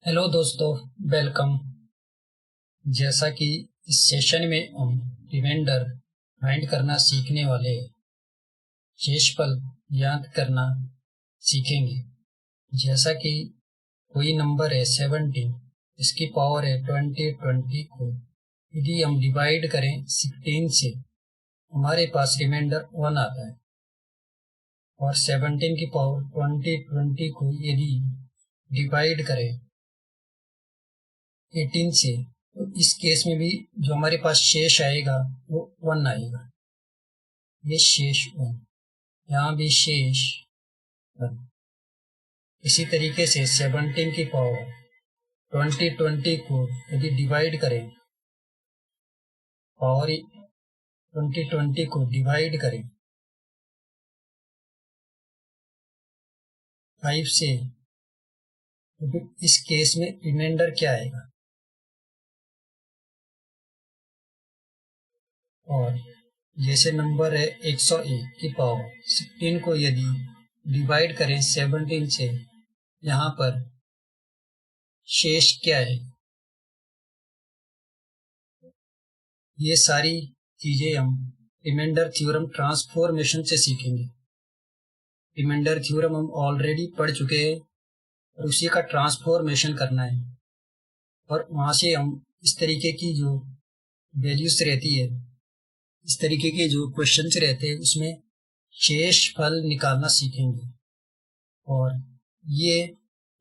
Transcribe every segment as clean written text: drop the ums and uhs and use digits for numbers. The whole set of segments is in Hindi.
हेलो दोस्तों, वेलकम। जैसा कि इस सेशन में हम रिमाइंडर फाइंड करना सीखने वाले हैं। शेषफल याद करना सीखेंगे। जैसा कि कोई नंबर है 17, इसकी पावर है 20 को यदि हम डिवाइड करें 16 से, हमारे पास रिमाइंडर 1 आता है। और 17 की पावर 20 को यदि डिवाइड करें 18 से, तो इस केस में भी जो हमारे पास शेष आएगा वो 1 आएगा। ये शेष 1, यहाँ भी शेष 1। इसी तरीके से 17 की पावर 20 को यदि डिवाइड करें, पावर 20 को डिवाइड करें 5 से, तो इस केस में रिमाइंडर क्या आएगा। और जैसे नंबर है 101 की पावर 16 को यदि डिवाइड करें 17 से, यहाँ पर शेष क्या है। ये सारी चीजें हम रिमाइंडर थ्योरम ट्रांसफॉर्मेशन से सीखेंगे। रिमाइंडर थ्योरम हम ऑलरेडी पढ़ चुके हैं और उसी का ट्रांसफॉर्मेशन करना है। और वहां से हम इस तरीके की जो वैल्यूज रहती है, इस तरीके के जो क्वेश्चंस रहते हैं, उसमें शेष फल निकालना सीखेंगे। और ये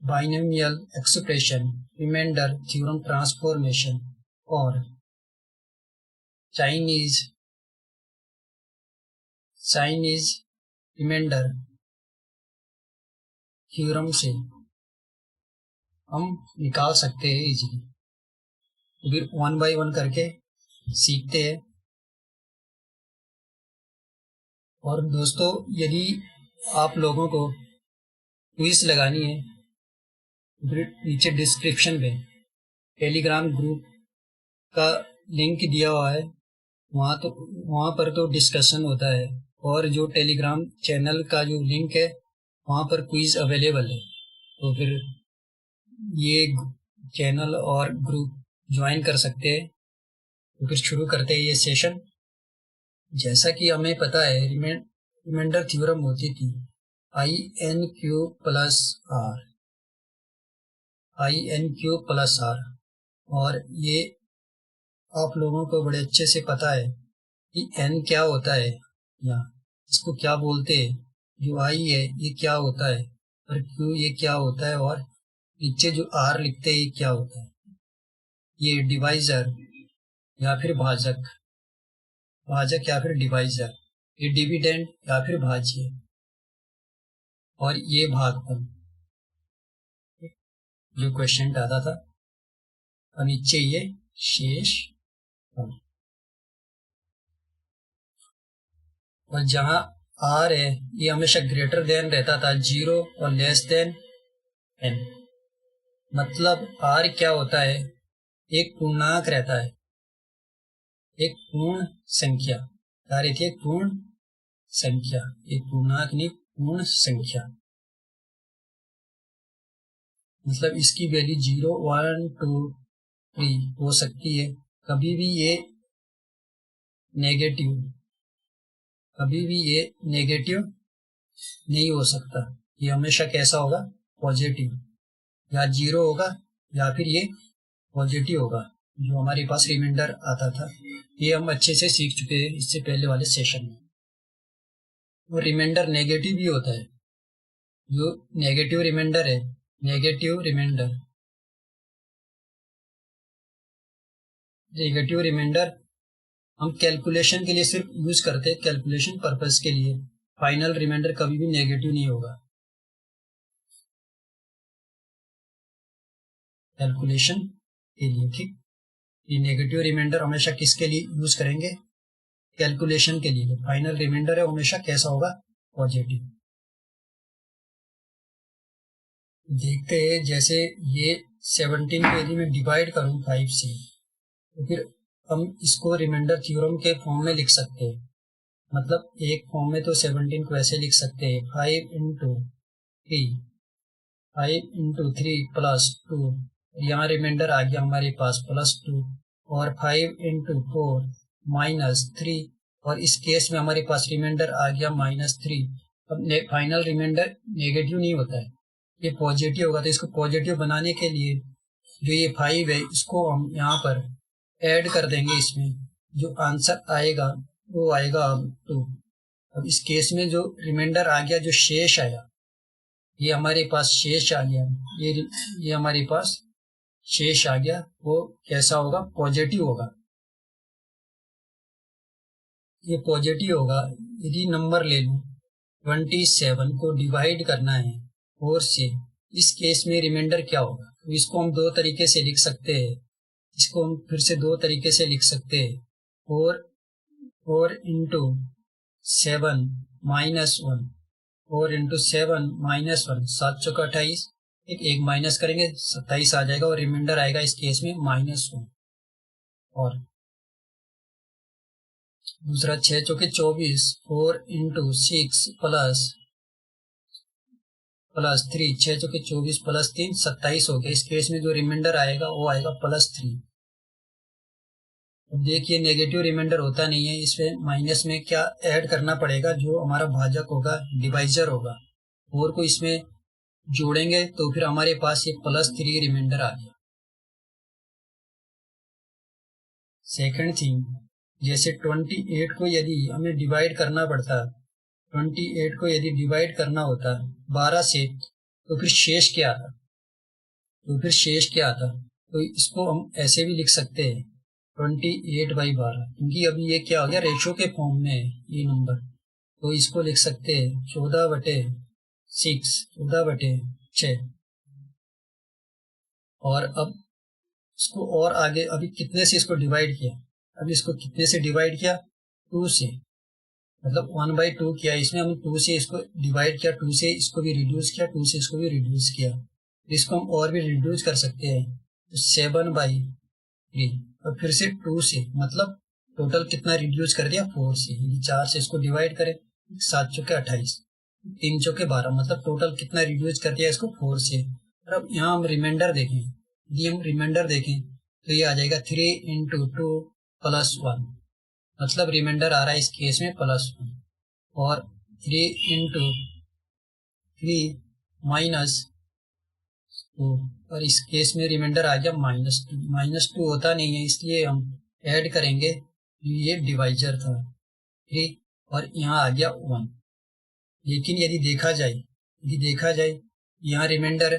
binomial expression, remainder theorem transformation और चाइनीज रिमाइंडर थ्योरम से हम निकाल सकते हैं इजीली। फिर 1 बाय 1 करके सीखते हैं। और दोस्तों, यदि आप लोगों को क्विज लगानी है, नीचे डिस्क्रिप्शन में टेलीग्राम ग्रुप का लिंक दिया हुआ है। वहाँ पर तो डिस्कशन होता है, और जो टेलीग्राम चैनल का जो लिंक है वहाँ पर क्विज अवेलेबल है। तो फिर ये चैनल और ग्रुप ज्वाइन कर सकते हैं। तो फिर शुरू करते हैं ये सेशन। जैसा कि हमें पता है, रिमाइंडर थ्योरम होती थी IN³ + R। और ये आप लोगों को बड़े अच्छे से पता है कि n क्या होता है, या इसको क्या बोलते हैं। जो I है ये क्या होता है, और Q ये क्या होता है, और नीचे जो R लिखते हैं ये क्या होता है। ये डिवाइजर या फिर भाजक या फिर डिवाइजर, ये डिविडेंड या फिर भाज्य, और ये भागफल जो क्वेश्चन आता था। और नीचे ये शेष फल। और जहां R है ये हमेशा ग्रेटर देन रहता था 0 और लेस देन n। मतलब R क्या होता है, एक पूर्णांक रहता है, एक पूर्ण संख्या। क्या रहती है? पूर्ण संख्या, एक पूर्णांक नहीं, पूर्ण संख्या। मतलब इसकी वैल्यू 0, 1, 2, 3 हो सकती है। कभी भी ये नेगेटिव नहीं हो सकता। ये हमेशा कैसा होगा? पॉजिटिव, या 0 होगा या फिर ये पॉजिटिव होगा। जो हमारे पास रिमाइंडर आता था, ये हम अच्छे से सीख चुके हैं इससे पहले वाले सेशन में। और रिमाइंडर नेगेटिव भी होता है। जो नेगेटिव रिमाइंडर हम कैलकुलेशन के लिए सिर्फ यूज करते हैं, कैलकुलेशन पर्पस के लिए। फाइनल रिमाइंडर कभी भी नेगेटिव नहीं होगा कैलकुलेशन के लिए, ठीक। ये नेगेटिव रिमाइंडर हमेशा किसके लिए यूज करेंगे? कैलकुलेशन के लिए। फाइनल रिमाइंडर है हमेशा कैसा होगा? पॉजिटिव। देखते हैं, जैसे ये 17 को यदि मैं डिवाइड करूं 5 से, तो फिर हम इसको रिमाइंडर थ्योरम के फॉर्म में लिख सकते हैं। मतलब एक फॉर्म में तो 17 को ऐसे लिख सकते हैं, 5 × 3 + 2 यहाँ रिमाइंडर आ गया हमारे पास +2 और 5 × 4 -3 और इस केस में हमारे पास रिमाइंडर आ गया -3। अब फाइनल रिमाइंडर नेगेटिव नहीं होता है, ये पॉजिटिव होगा। तो इसको पॉजिटिव बनाने के लिए जो ये 5 है इसको हम यहाँ पर ऐड कर देंगे। इसमें जो आंसर आएगा वो आएगा 2। अब इस केस में जो रिमाइंडर आ गया, जो शेष आया, ये हमारे पास शेष आ गया, ये हमारे पास शेष आ गया, वो कैसा होगा? पॉजिटिव होगा। ये पॉजिटिव होगा। यदि नंबर ले लूं 27 को डिवाइड करना है 4 से, इस केस में रिमाइंडर क्या होगा? तो इसको हम दो तरीके से लिख सकते हैं। इसको हम फिर से दो तरीके से लिख सकते हैं। 4 × 7 -1, 4 × 7 -1, 7 चौका 28, एक माइनस करेंगे 27 आ जाएगा और रिमाइंडर आएगा इस केस में -1। और दूसरा 6 चौके 24, 4 × 6 प्लस 3, 6 चौके 24 प्लस 3 27 हो गया। इस केस में जो रिमाइंडर आएगा वो आएगा +3। अब देखिए नेगेटिव रिमाइंडर होता नहीं है, इसमें माइनस में क्या ऐड करना पड़ेगा? जो हमारा भाजक होगा, डिवाइजर होगा, 4 को इसमें जोड़ेंगे तो फिर हमारे पास ये +3 रिमाइंडर आ गया। सेकंड थिंग, जैसे 28 को यदि हमें डिवाइड करना पड़ता, 28 को यदि डिवाइड करना होता 12 से, तो फिर शेष क्या आता? तो इसको हम ऐसे भी लिख सकते हैं 28/12, क्योंकि अभी ये क्या हो गया? रेशो के फॉर्म में है ये नंबर। तो इसको लिख सकते हैं 14/6। और अब इसको और आगे अभी कितने से इसको डिवाइड किया? अभी इसको कितने से डिवाइड किया? 2 से, मतलब 1/2 किया। इसमें हम 2 से इसको डिवाइड किया, 2 से इसको भी रिड्यूस किया, 2 से इसको भी रिड्यूस किया। इसको हम और भी रिड्यूस कर सकते हैं, तो 7/3 और फिर से 2 से, मतलब टोटल कितना रिड्यूस कर दिया? 4 से। 4 से इसको डिवाइड करें, 7 चौके 28, 3 चौके 12, मतलब टोटल कितना रिड्यूस कर दिया इसको? 4 से। और अब यहाँ हम रिमाइंडर देखें, यदि हम रिमाइंडर देखें तो ये आ जाएगा 3 × 2 + 1, मतलब रिमाइंडर आ रहा है इस केस में +1। और 3 × 3 -2, और इस केस में रिमाइंडर आ गया -2। -2 होता नहीं है, इसलिए हम ऐड करेंगे, ये डिवाइजर था 3 और यहाँ आ गया 1। लेकिन यदि देखा जाए यहाँ रिमाइंडर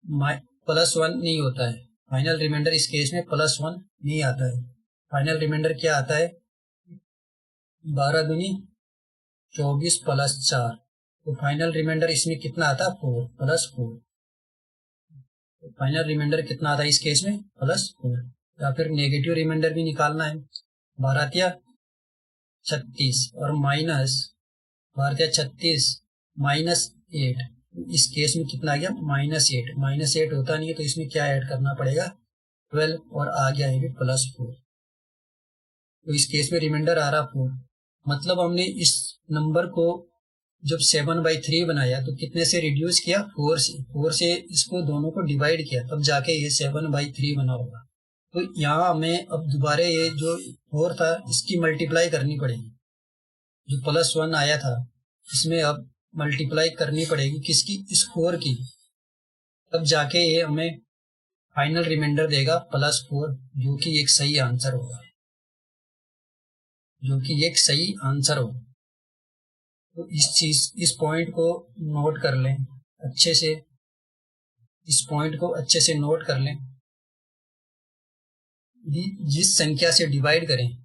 +1 नहीं होता है। फाइनल रिमाइंडर इस केस में +1 नहीं आता है। फाइनल रिमाइंडर क्या आता है? 12 दूनी 24 + 4, तो फाइनल रिमाइंडर इसमें कितना आता है? 4 + 4। तो फाइनल रिमाइंडर कितना आता है इस केस में? +4। या फिर नेगेटिव रिमाइंडर भी निकालना है, 12 × 36 और -12 × 36 -8, इस केस में कितना आ गया? -8। -8 होता नहीं है, तो इसमें क्या ऐड करना पड़ेगा? 12, और आ गया है +4। तो इस केस में रिमाइंडर आ रहा 4। मतलब हमने इस नंबर को जब 7/3 बनाया तो कितने से रिड्यूस किया? 4 से। 4 से इसको दोनों को डिवाइड किया, तब जाके ये 7/3 बना होगा। तो यहाँ हमें अब दोबारा ये जो 4 था इसकी मल्टीप्लाई करनी पड़ेगी। जो +1 आया था इसमें अब मल्टीप्लाई करनी पड़ेगी किसकी? इस 4 की। तब जाके ये हमें फाइनल रिमाइंडर देगा +4, जो कि एक सही आंसर होगा। तो इस पॉइंट को नोट कर लें अच्छे से, जिस संख्या से डिवाइड करें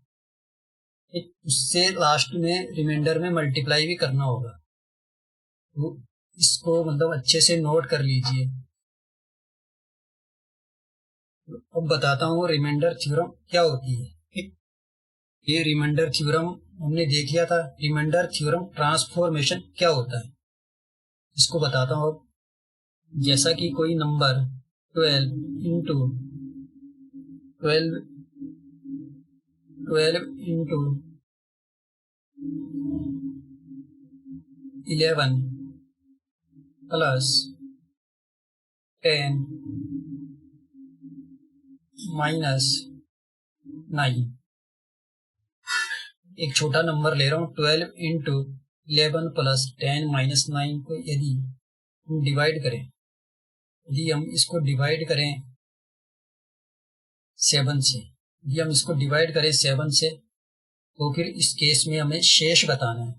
उससे लास्ट में रिमाइंडर में मल्टीप्लाई भी करना होगा। तो इसको मतलब अच्छे से नोट कर लीजिए। अब बताता हूँ रिमाइंडर थ्योरम क्या होती है। ये रिमाइंडर थ्योरम हमने देख लिया था। रिमाइंडर थ्योरम ट्रांसफॉर्मेशन क्या होता है इसको बताता हूँ। जैसा कि कोई नंबर 12 × 11 + 10 -9। एक छोटा नंबर ले रहा हूँ, 12 इंटू 11 प्लस 10 माइनस 9 को यदि हम डिवाइड करें, यदि हम इसको डिवाइड करें 7 से, यदि हम इसको डिवाइड करें 7 से, तो फिर इस केस में हमें शेष बताना है।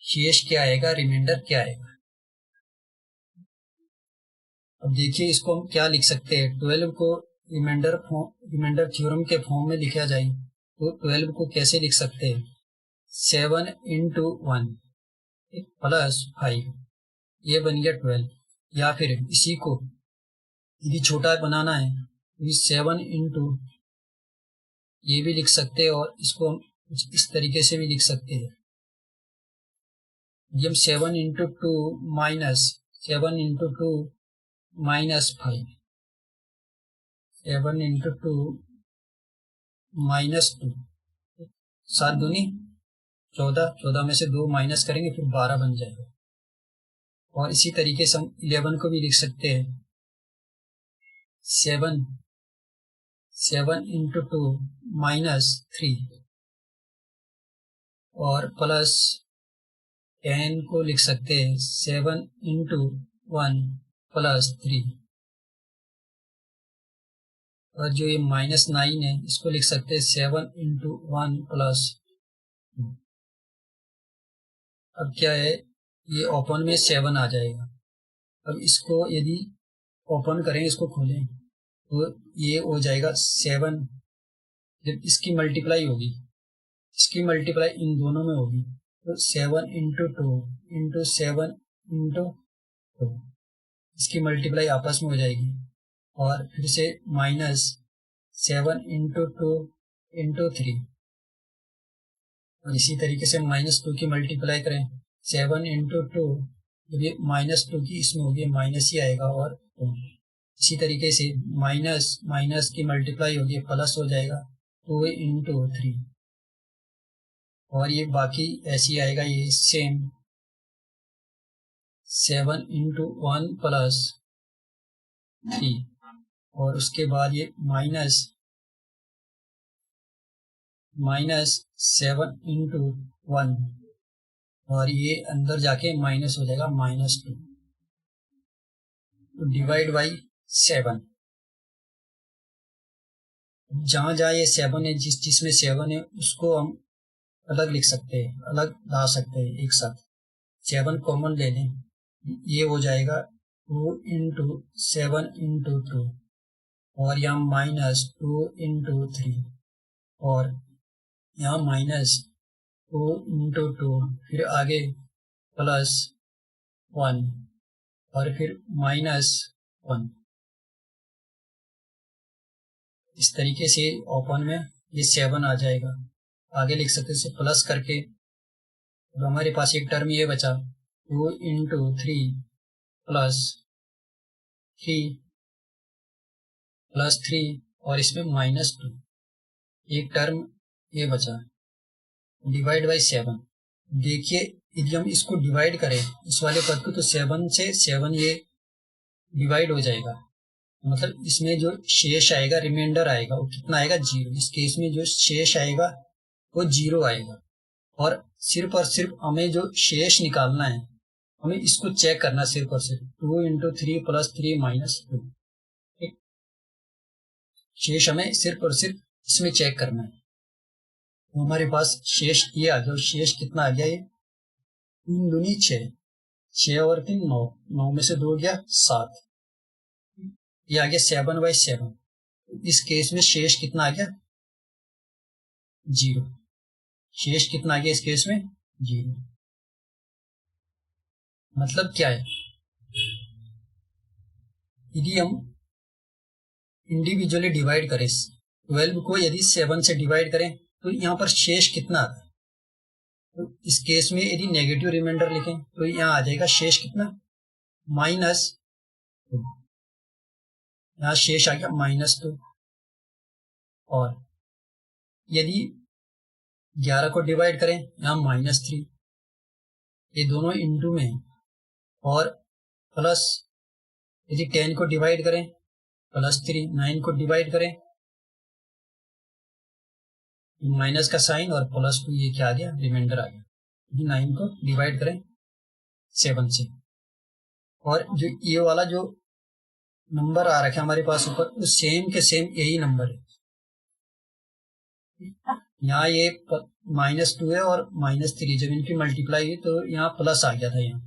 शेष क्या आएगा, रिमाइंडर क्या आएगा। अब देखिए इसको हम क्या लिख सकते हैं। 12 को रिमाइंडर थ्योरम के फॉर्म में लिखा जाए तो 12 को कैसे लिख सकते हैं, 7 इंटू 1 प्लस 5, ये बन गया 12। या फिर इसी को यदि छोटा बनाना है तो 7 इंटू ये भी लिख सकते हैं, और इसको हम कुछ इस तरीके से भी लिख सकते हैं। यदि हम 7 into 2 minus 7 into 2 minus 5, 7 into 2 minus 2, 7 दूनी 14, 14 में से 2 माइनस करेंगे फिर 12 बन जाएगा। और इसी तरीके से हम 11 को भी लिख सकते हैं, 7 इंटू 2 माइनस 3, और प्लस 10 को लिख सकते हैं 7 इंटू 1 प्लस 3, और जो ये -9 है इसको लिख सकते हैं 7 इंटू 1 प्लस 2। अब क्या है, ये ओपन में 7 आ जाएगा। अब इसको यदि ओपन करें, इसको खोलें, तो ये हो जाएगा 7। जब इसकी मल्टीप्लाई होगी, इसकी मल्टीप्लाई इन दोनों में होगी, तो 7 इंटू 2 इंटू 7 इंटू 2, इसकी मल्टीप्लाई आपस में हो जाएगी। और फिर से -7 इंटू 2 इंटू 3, और इसी तरीके से -2 की मल्टीप्लाई करें 7 इंटू 2, ये -2 की इसमें होगी, माइनस ही आएगा। और इसी तरीके से माइनस की मल्टीप्लाई होगी, प्लस हो जाएगा 2 इंटू 3, और ये बाकी ऐसी आएगा, ये सेम 7 इंटू 1 प्लस 3, और उसके बाद ये -7 इंटू 1, और ये अंदर जाके माइनस हो जाएगा -2, तो डिवाइड बाई 7। जहां जहां ये 7 है, जिसमें 7 है उसको हम अलग लिख सकते हैं, अलग ला सकते हैं एक साथ। 7 कॉमन ले लें, ये हो जाएगा 2 इंटू 7 इंटू 2, और यहाँ -2 इंटू 3, और यहाँ -2 इंटू 2, फिर आगे +1, और फिर -1। इस तरीके से ओपन में ये 7 आ जाएगा। आगे लिख सकते हैं प्लस करके। अब हमारे पास एक टर्म ये बचा 2 इंटू 3 प्लस 3 और इसमें -2, एक टर्म ये बचा, डिवाइड बाई 7। देखिए यदि हम इसको डिवाइड करें इस वाले पद को, तो 7 से 7 ये डिवाइड हो जाएगा, मतलब इसमें जो शेष आएगा, रिमाइंडर आएगा, वो कितना आएगा, 0। इस केस में जो शेष आएगा वो 0 आएगा। और सिर्फ हमें जो शेष निकालना है, हमें इसको चेक करना सिर्फ और सिर्फ 2 इंटू 3 प्लस 3 माइनस 2। शेष हमें सिर्फ और सिर्फ इसमें चेक करना है। तो हमारे पास शेष ये आ गया। शेष कितना आ गया, ये 3 दूनी 6, 6 और 3 9, 9 में से 2 गया 7, ये आ गया 7/7। इस केस में शेष कितना आ गया, 0। शेष कितना आ गया इस केस में, 0। मतलब क्या है, यदि हम इंडिविजुअली डिवाइड करें 12 को, यदि 7 से डिवाइड करें तो यहाँ पर शेष कितना आता है। तो इस केस में यदि नेगेटिव रिमाइंडर लिखें तो यहाँ आ जाएगा शेष कितना, -2। यहाँ शेष आ गया -2। और यदि 11 को डिवाइड करें, यहाँ -3, ये दोनों इंटू में है। और प्लस यदि 10 को डिवाइड करें +3, 9 को डिवाइड करें, माइनस का साइन और +2, ये क्या आ गया, रिमाइंडर आ गया। 9 को डिवाइड करें 7 से, और जो ये वाला जो नंबर आ रखा है हमारे पास ऊपर, वो सेम के सेम यही नंबर है। यहाँ ये -2 है और -3, जब इनकी मल्टीप्लाई हुई तो यहाँ प्लस आ गया था। यहाँ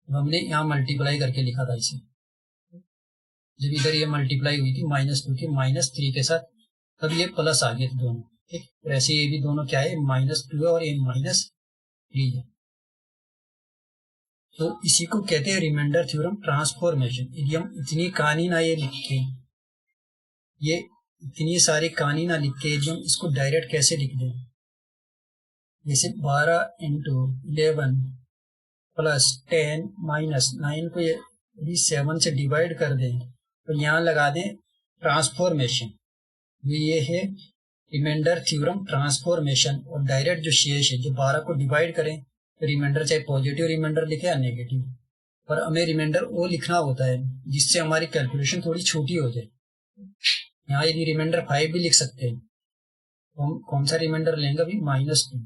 हमने यहाँ मल्टीप्लाई करके लिखा था इसे, जब इधर ये मल्टीप्लाई हुई थी -2 की -3 के साथ, तब ये प्लस आ गए थे दोनों। ठीक, तो ऐसे ये भी दोनों क्या है, -2 है और ये -3 है। तो इसी को कहते हैं रिमाइंडर थ्योरम ट्रांसफॉर्मेशन। यदि हम इतनी कहानी ना ये लिख के, ये इतनी सारी कहानी ना लिख के, यदि हम इसको डायरेक्ट कैसे लिख दें, जैसे 12 × 11 + 10 - 9 को यदि 7 से डिवाइड कर दें तो यहाँ लगा दें ट्रांसफॉर्मेशन। ये है रिमाइंडर थ्योरम ट्रांसफॉर्मेशन। और डायरेक्ट जो शेष है, जो 12 को डिवाइड करें तो रिमाइंडर चाहे पॉजिटिव रिमाइंडर लिखे या नेगेटिव, पर हमें रिमाइंडर वो लिखना होता है जिससे हमारी कैलकुलेशन थोड़ी छोटी हो जाए। यहाँ यदि रिमाइंडर 5 भी लिख सकते हैं, तो हम कौन सा रिमाइंडर लेंगे अभी, -2,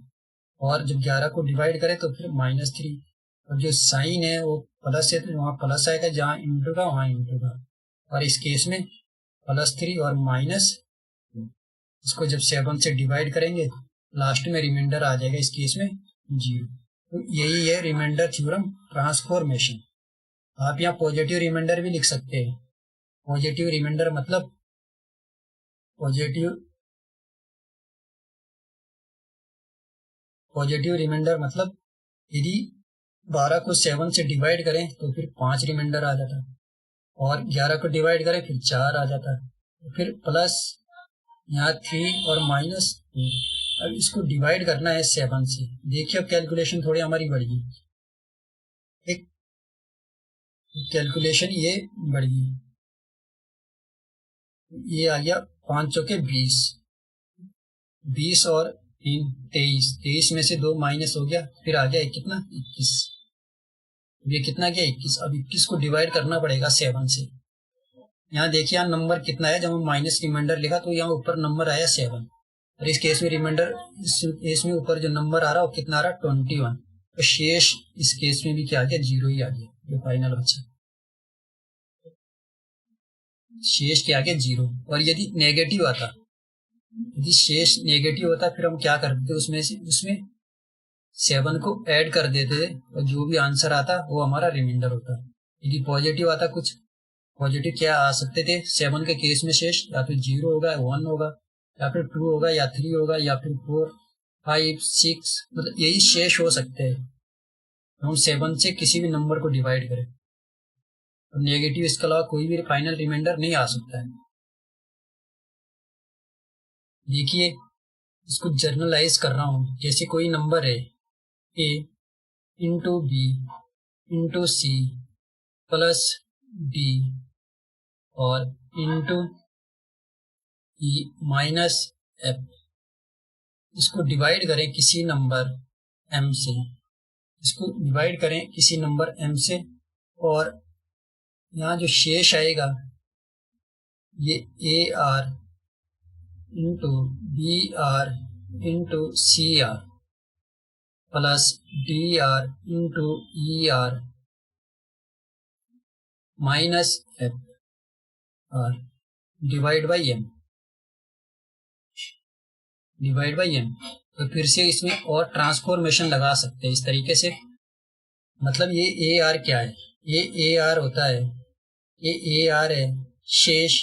और जब 11 को डिवाइड करें तो फिर -3, और जो साइन है वो प्लस है तो वहाँ प्लस आएगा, जहाँ इंटू का वहाँ इंटू का, और इस केस में +3 और माइनस, इसको जब 7 से डिवाइड करेंगे लास्ट में रिमाइंडर आ जाएगा, इस केस में 0। तो यही है रिमाइंडर थ्योरम ट्रांसफॉर्मेशन। आप यहाँ पॉजिटिव रिमाइंडर भी लिख सकते हैं। पॉजिटिव रिमाइंडर मतलब पॉजिटिव रिमाइंडर मतलब यदि 12 को 7 से डिवाइड करें तो फिर 5 रिमाइंडर आ जाता है, और 11 को डिवाइड करें फिर 4 आ जाता है, तो फिर प्लस यहाँ 3 और -2। अब इसको डिवाइड करना है 7 से। देखिए अब कैलकुलेशन थोड़ी हमारी बढ़ गई, एक कैलकुलेशन ये बढ़ गई, ये आ गया 5 चौके 20, 20 और 3 23, 23 में से 2 माइनस हो गया, फिर आ गया कितना, 21। ये कितना गया, 21। अब 21 को डिवाइड करना पड़ेगा 7 से। यहाँ देखिए यहाँ नंबर कितना है, जब हम माइनस रिमाइंडर लिखा तो यहाँ ऊपर नंबर आया 7, और इस केस में रिमाइंडर, इस केस में ऊपर जो नंबर आ रहा है वो कितना आ रहा है, 21। तो शेष इस केस में भी क्या आ गया, 0 ही आ गया, जो फाइनल बचा शेष क्या आ गया, 0। और यदि नेगेटिव आता, यदि शेष नेगेटिव होता फिर हम क्या करते थे, उसमें 7 को ऐड कर देते थे और जो भी आंसर आता वो हमारा रिमाइंडर होता। यदि पॉजिटिव आता, कुछ पॉजिटिव क्या आ सकते थे 7 के केस में शेष, या फिर 0 होगा, 1 होगा, या फिर 2 होगा, या 3 होगा, या फिर 4, 5, 6, मतलब यही शेष हो सकते हैं। हम 7 से किसी भी नंबर को डिवाइड करें तो नेगेटिव इसके अलावा कोई भी फाइनल रिमाइंडर नहीं आ सकता है। देखिए इसको जर्नलाइज कर रहा हूं, जैसे कोई नंबर है a × b × c + d और × e - f, इसको डिवाइड करें किसी नंबर m से, इसको डिवाइड करें किसी नंबर m से, और यहाँ जो शेष आएगा ये AR × BR × CR + DR × ER - FR divide by m। तो फिर से इसमें और ट्रांसफॉर्मेशन लगा सकते हैं इस तरीके से। मतलब ये AR क्या है, ये AR होता है, ये AR है शेष।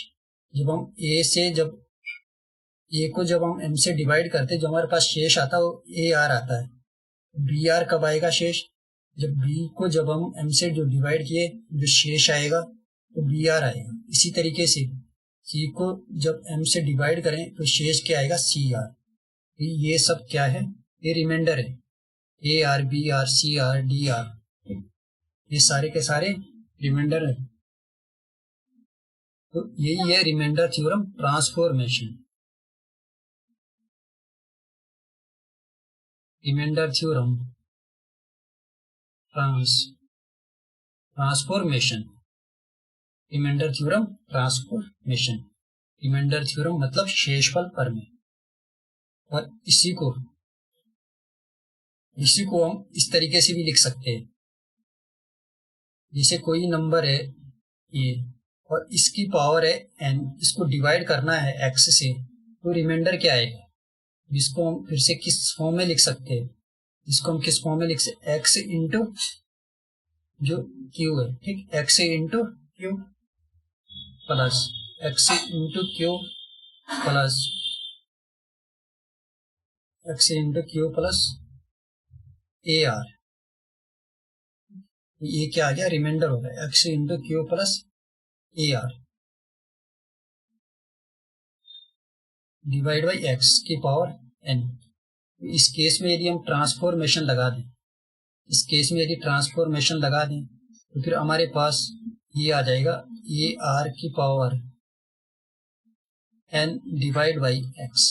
जब हम A को जब हम M से डिवाइड करते हैं, जो हमारे पास शेष आता है वो AR आता है। BR कब आएगा शेष, जब B को जब हम M से जो डिवाइड किए जो शेष आएगा तो BR आएगा। इसी तरीके से C को जब M से डिवाइड करें तो शेष क्या आएगा, CR। ये सब क्या है, ये रिमाइंडर है, AR BR CR DR, ये सारे के सारे रिमाइंडर है। तो यही है remainder theorem transformation. Remainder theorem transformation remainder theorem transformation. Remainder theorem मतलब शेषफल प्रमेय। और इसी को हम इस तरीके से भी लिख सकते हैं, जैसे कोई नंबर है ये और इसकी पावर है n, इसको डिवाइड करना है x से, तो रिमाइंडर क्या आएगा, जिसको हम फिर से किस फॉर्म में लिख सकते हैं, इसको हम किस फॉर्म में लिख सकते हैं, x इंटू जो q है, ठीक, x into Q plus x into Q plus x into Q plus A R. ये क्या आ गया, रिमाइंडर हो गया x into Q plus A R divide by x की पावर n। इस केस में यदि हम ट्रांसफॉर्मेशन लगा दें, इस केस में यदि ट्रांसफॉर्मेशन लगा दें तो फिर हमारे पास ये आ जाएगा ए आर की power n divide by x।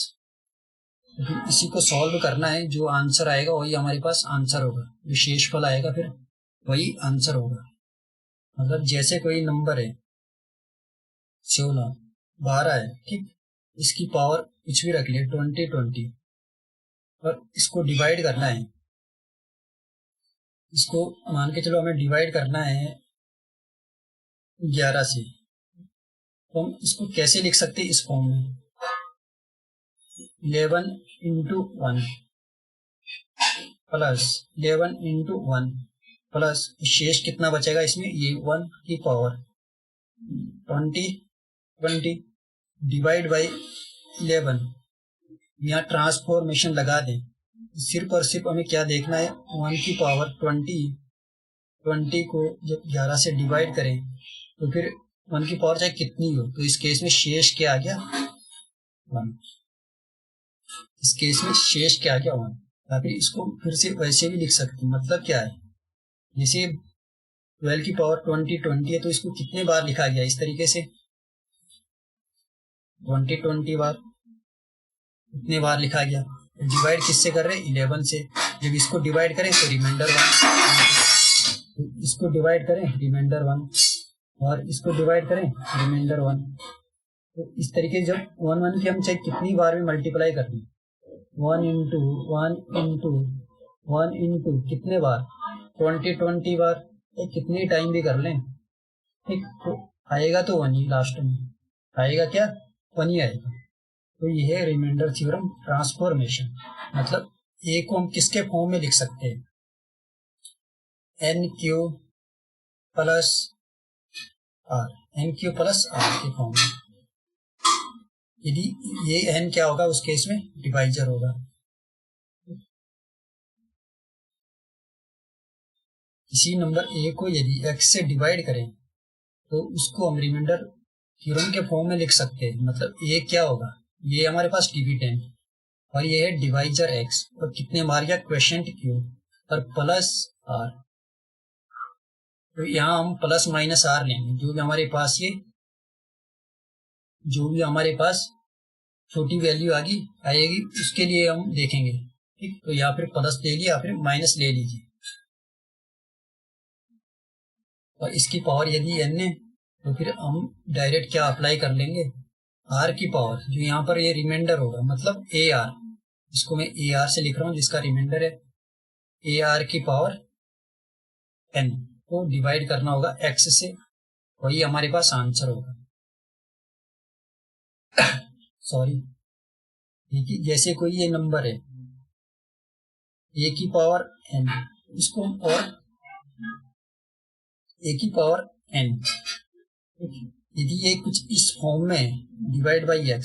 तो फिर इसी को सॉल्व करना है, जो आंसर आएगा वही हमारे पास आंसर होगा, जो शेषफल आएगा फिर वही आंसर होगा। मतलब जैसे कोई नंबर है 16, 12 है, ठीक, इसकी पावर कुछ भी रख लिया 20 और इसको डिवाइड करना है, इसको मान के चलो हमें डिवाइड करना है 11 से, तो हम इसको कैसे लिख सकते हैं, इस फॉर्म में 11 इंटू 1 प्लस 11 इंटू 1 प्लस शेष कितना बचेगा इसमें, ये 1 की पावर 20 डिवाइड बाई 11। यहाँ ट्रांसफॉर्मेशन लगा दें, सिर्फ और सिर्फ हमें क्या देखना है, 1 की पावर 20 को जब 11 से डिवाइड करें तो फिर 1 की पावर चाहे कितनी हो, तो इस केस में शेष क्या आ गया 1। इस केस में शेष क्या आ गया 1। या फिर इसको फिर से वैसे भी लिख सकते हैं, मतलब क्या है, जैसे 12 की पावर 20 है, तो इसको कितने बार लिखा गया, इस तरीके से 20 बार, कितने बार लिखा गया, डिवाइड किससे कर रहे हैं 11 से, जब इसको डिवाइड करें तो रिमाइंडर 1, इसको डिवाइड करें रिमाइंडर 1 और इसको डिवाइड करें रिमाइंडर 1। तो इस तरीके जब 1 की हम चाहे कितनी बार भी मल्टीप्लाई कर दें, 1 इंटू 1 इंटू कितने बार 20 बार, कितने टाइम भी कर लें, ठीक, तो आएगा तो 1 ही, लास्ट में आएगा क्या 1 ही आएगा। तो ये है रिमाइंडर थ्योरम ट्रांसफॉर्मेशन। मतलब ए को हम किसके फॉर्म में लिख सकते हैं, N Q plus R, N Q plus R के फॉर्म में। यदि ये एन क्या होगा, उस केस में डिवाइजर होगा। किसी नंबर ए को यदि x से डिवाइड करें तो उसको हम रिमाइंडर थ्योरम के फॉर्म में लिख सकते हैं। मतलब ए क्या होगा, ये हमारे पास डिविडेंड और ये है डिवाइजर x, और कितने मार गया क्वेश्चन q और प्लस r। तो यहाँ हम प्लस माइनस r लेंगे, जो भी हमारे पास छोटी वैल्यू आएगी उसके लिए हम देखेंगे, ठीक। तो या फिर प्लस ले लिया या फिर माइनस ले लीजिए, और इसकी पावर यदि n है तो फिर हम डायरेक्ट क्या अप्लाई कर लेंगे, r की पावर, जो यहाँ पर ये रिमाइंडर होगा, मतलब ए आर, इसको मैं ए आर से लिख रहा हूँ, जिसका रिमाइंडर है ए आर की पावर n को डिवाइड करना होगा x से, वही हमारे पास आंसर होगा। सॉरी, जैसे कोई ये नंबर है a की पावर n, इसको हम और a की पावर n, यदि ये कुछ इस फॉर्म में डिवाइड बाई x,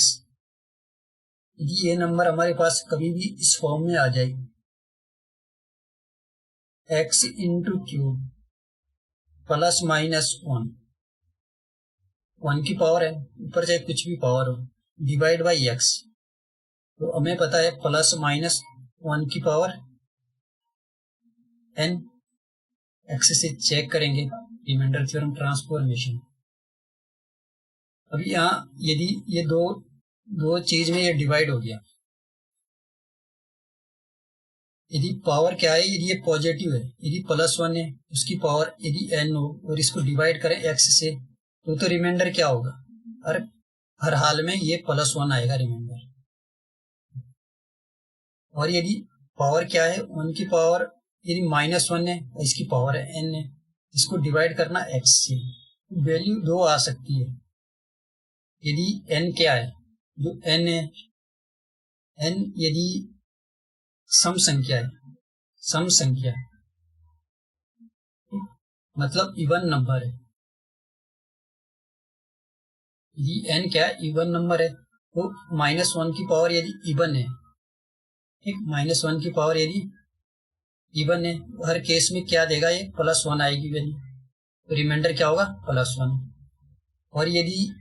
यदि ये नंबर हमारे पास कभी भी इस फॉर्म में आ जाए, x into Q plus minus 1 की पावर है, ऊपर चाहे कुछ भी पावर हो, डिवाइड बाई x, तो हमें पता है प्लस माइनस 1 की पावर n, x से चेक करेंगे रिमाइंडर थ्योरम ट्रांसफॉर्मेशन। अभी यहाँ यदि ये दो चीज में ये डिवाइड हो गया, यदि पावर क्या है, यदि ये पॉजिटिव है, यदि +1 है, उसकी पावर यदि n हो और इसको डिवाइड करें x से, तो रिमाइंडर क्या होगा, हर हाल में ये +1 आएगा रिमाइंडर। और यदि पावर क्या है, 1 की पावर यदि -1 है, इसकी पावर है n है, इसको डिवाइड करना x से, वैल्यू 2 आ सकती है। यदि n क्या है, जो n है, n यदि सम संख्या है, सम संख्या मतलब इवन नंबर है, यदि n क्या है, इवन नंबर है, तो -1 की पावर यदि इवन है, ठीक, -1 की पावर यदि इवन है, हर केस में क्या देगा, ये +1 आएगी वैल्यू, तो रिमाइंडर क्या होगा, +1। और यदि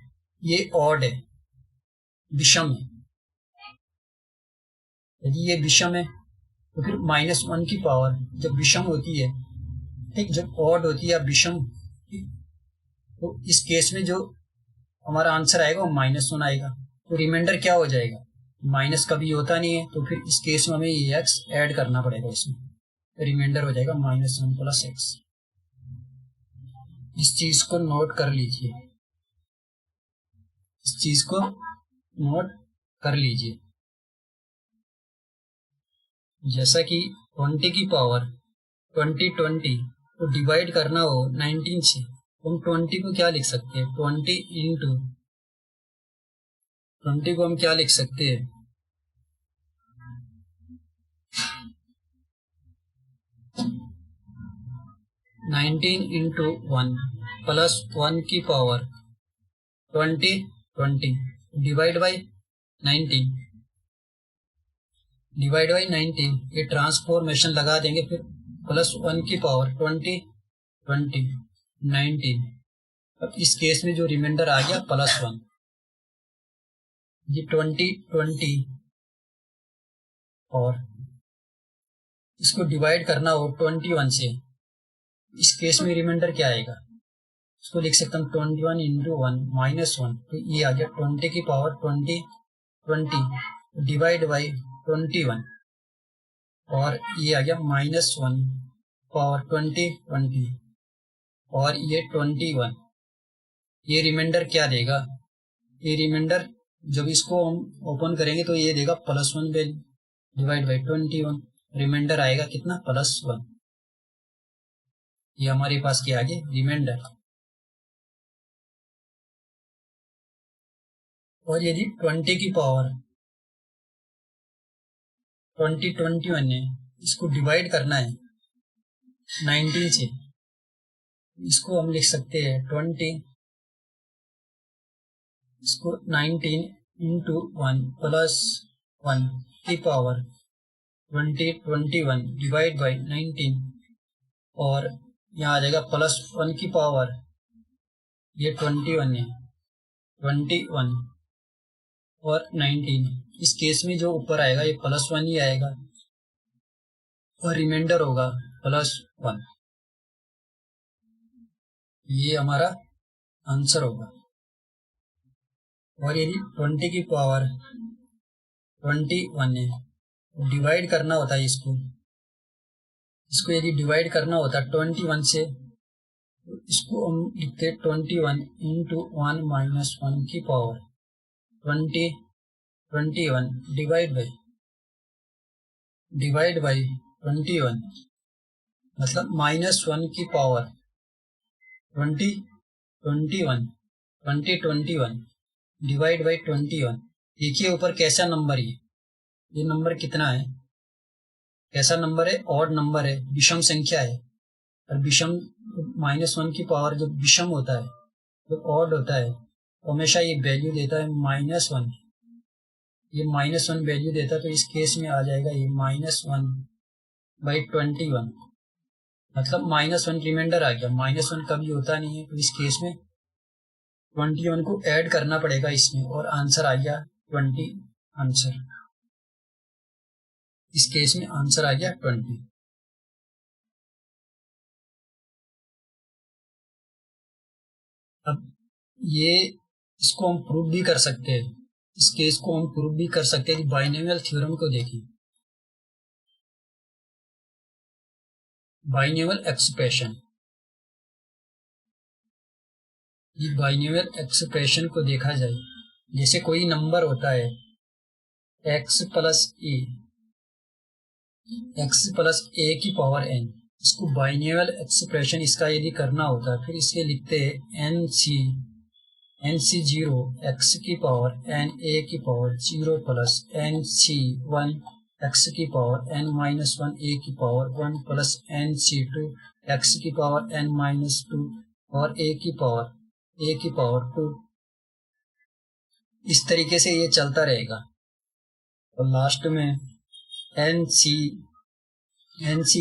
ये ऑड है, विषम है, यदि ये विषम है तो फिर -1 की पावर जब विषम होती है, ठीक, जब ऑड होती है या विषम, तो इस केस में जो हमारा आंसर आएगा वो -1 आएगा। तो रिमाइंडर क्या हो जाएगा, माइनस कभी होता नहीं है, तो फिर इस केस में हमें ये x ऐड करना पड़ेगा इसमें, तो रिमाइंडर हो जाएगा -1 + x। इस चीज को नोट कर लीजिए, इस चीज को नोट कर लीजिए। जैसा कि 20 की पावर 20 को डिवाइड करना हो 19 से, हम 20 को क्या लिख सकते हैं, 20 इंटू 20 को हम क्या लिख सकते हैं, 19 इंटू 1 प्लस 1 की power 20 divide by 19, divide by 19, ये ट्रांसफॉर्मेशन लगा देंगे, फिर +1 की पावर 20 19। अब इस केस में जो रिमाइंडर आ गया +1, ये 20 और इसको डिवाइड करना हो 21 से, इस केस में रिमाइंडर क्या आएगा, इसको लिख सकता हूँ 21 इंटू 1 -1, तो ये आ गया 20 की पावर 20 डिवाइड बाई 21, और ये आ गया -1 पावर 20 और ये 21। ये रिमाइंडर क्या देगा, ये रिमाइंडर जब इसको हम ओपन करेंगे तो ये देगा +1 वैल्यू डिवाइड बाई 21, रिमाइंडर आएगा कितना, +1। ये हमारे पास क्या आ गया, रिमाइंडर। और यदि 20 की पावर 21 है, इसको डिवाइड करना है 19 से, इसको हम लिख सकते हैं 20, इसको 19 इंटू 1 प्लस 1 की पावर 21 डिवाइड बाई 19, और यहाँ आ जाएगा +1 की पावर, ये 21 है, 21 और 19। इस केस में जो ऊपर आएगा ये +1 ही आएगा और रिमाइंडर होगा +1। ये हमारा आंसर होगा। और यदि 20 की पावर 21 है, डिवाइड करना होता है इसको यदि डिवाइड करना होता है 21 से, तो इसको हम लिखते 21 इंटू 1 -1 की पावर 21 डिवाइड बाई 21, मतलब -1 की पावर 20 डिवाइड बाई 21। देखिए ऊपर कैसा नंबर ये नंबर कितना है, कैसा नंबर है, ऑड नंबर है, विषम संख्या है। और विषम -1 की पावर जब विषम होता है, जब ऑड होता है, तो हमेशा ये वैल्यू देता है -1, ये -1 वैल्यू देता है, तो इस केस में आ जाएगा ये -1 बाई 21, मतलब -1 रिमाइंडर आ गया। -1 कभी होता नहीं है, तो इस केस में 21 को ऐड करना पड़ेगा इसमें, और आंसर आ गया 20 आंसर। इस केस में आंसर आ गया 20। अब ये इसको हम प्रूव भी कर सकते हैं, इस केस को हम प्रूव भी कर सकते हैं। बाइनोमियल थ्योरम को देखिए, बाइनोमियल एक्सप्रेशन, ये बाइनोमियल एक्सप्रेशन को देखा जाए, जैसे कोई नंबर होता है x प्लस ए की पावर n, इसको बाइनोमियल एक्सप्रेशन इसका यदि करना होता है फिर इसके लिखते हैं एन सी जीरो एक्स की पावर एन ए की power zero plus N C one X की power N minus one A की power one plus N C two X की पावर एन माइनस टू और ए की पावर टू। इस तरीके से ये चलता रहेगा और लास्ट में एन सी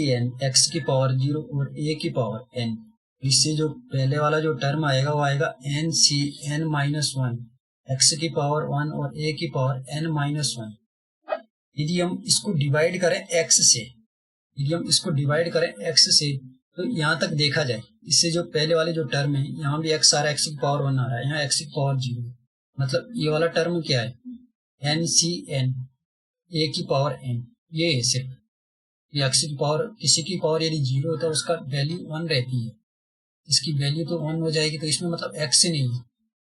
एन एक्स की पावर जीरो और ए की पावर एन। इससे जो पहले वाला जो टर्म आएगा वो आएगा N C N minus one X की पावर वन और ए की पावर एन माइनस वन। यदि हम इसको डिवाइड करें एक्स से तो यहाँ तक देखा जाए, इससे जो पहले वाले जो टर्म है यहाँ भी एक्स आ रहा है, एक्स की पावर वन आ रहा है, यहाँ एक्स की पावर जीरो, मतलब ये वाला टर्म क्या है एन सी एन ए की पावर एन, ये है सिर्फ एक्स की पावर। किसी की पावर यदि जीरो होता है उसका वैल्यू वन रहती है, इसकी वैल्यू तो वन हो जाएगी, तो इसमें मतलब एक्स नहीं है,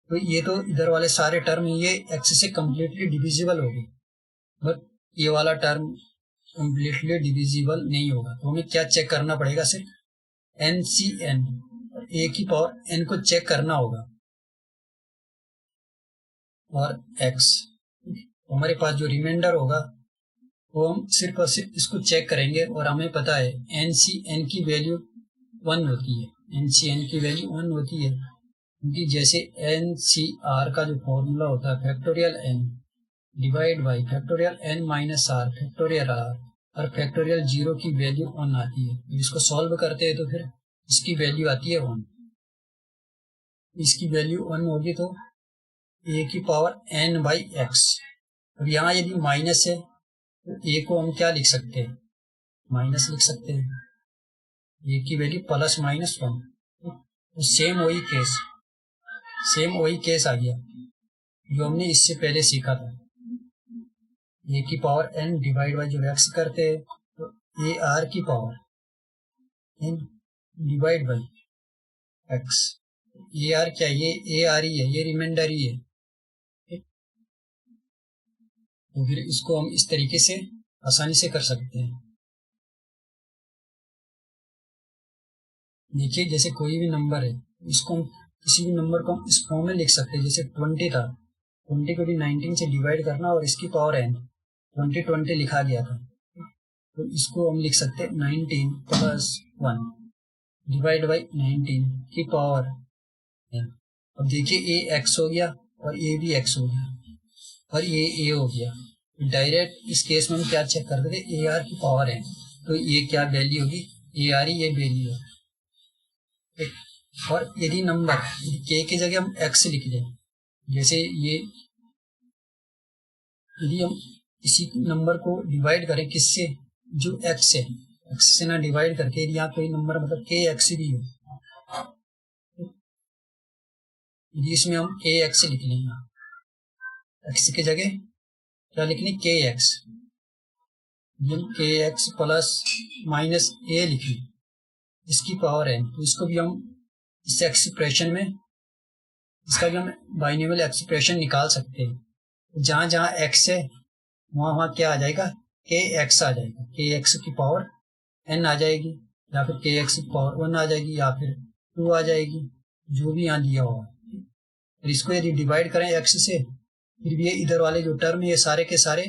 तो ये तो इधर वाले सारे टर्म ये एक्स से कम्प्लीटली डिविजिबल हो गए, बट ये वाला टर्म कम्प्लीटली डिविजिबल नहीं होगा। तो हमें क्या चेक करना पड़ेगा, सिर्फ एन सी एन और ए की पावर एन को चेक करना होगा और एक्स। हमारे पास जो रिमाइंडर होगा वो हम सिर्फ और सिर्फ इसको चेक करेंगे और हमें पता है एन सी एन की वैल्यू वन होती है, एन सी एन की वैल्यू वन होती है, क्योंकि जैसे एन सी आर का जो फॉर्मूला होता है factorial N divide by factorial N minus R factorial R, और फैक्टोरियल जीरो की वैल्यू वन आती है। इसको सॉल्व करते हैं तो फिर इसकी वैल्यू आती है वन, इसकी वैल्यू वन होगी तो ए की पावर एन बाई एक्स। अब यहाँ यदि माइनस है तो ए को हम क्या लिख सकते हैं, माइनस लिख सकते हैं, ए की वैल्यू प्लस माइनस वन। तो सेम वही केस आ गया जो हमने इससे पहले सीखा था, ए की पावर एन डिवाइड बाई जो एक्स करते हैं तो ए आर की power N divide by X. A R क्या, ये ए आर ही है, ये रिमाइंडर ही है। तो फिर इसको हम इस तरीके से आसानी से कर सकते हैं। देखिए जैसे कोई भी नंबर है, इसको हम किसी भी नंबर को हम इस फॉर्म में लिख सकते हैं, जैसे 20 था, 20 को भी 19 से डिवाइड करना और इसकी पावर एन 20 लिखा गया था, तो इसको हम लिख सकते हैं 19 प्लस वन डिवाइड बाई 19 की पावर एन। अब देखिए ए एक्स हो गया और ए भी एक्स हो गया और ये ए हो गया। डायरेक्ट इस केस में हम क्या चेक करते थे, ए आर की पावर एन, तो ये क्या वैल्यू होगी, ए आर ही ये वैल्यू है। और यदि नंबर के की जगह हम एक्स लिख दें, जैसे ये यदि हम इसी नंबर को डिवाइड करें किससे, जो एक्स है, एक्स से ना डिवाइड करके यदि यहाँ कोई नंबर मतलब के एक्स भी हो, यदि इसमें हम के एक्स लिख लेंगे, एक्स की जगह क्या लिखने के एक्स, के एक्स प्लस माइनस ए लिखें इसकी पावर है, तो इसको भी हम इस एक्सप्रेशन में, इसका भी हम बाइनोमियल एक्सप्रेशन निकाल सकते हैं। जहां जहां एक्स है वहां क्या आ जाएगा, के एक्स आ जाएगा, के एक्स की पावर एन आ जाएगी, या फिर के एक्स की पावर वन आ जाएगी, या फिर टू आ जाएगी, जो भी यहाँ दिया हुआ। और इसको यदि डिवाइड करें एक्स से, फिर भी ये इधर वाले जो टर्म है ये सारे के सारे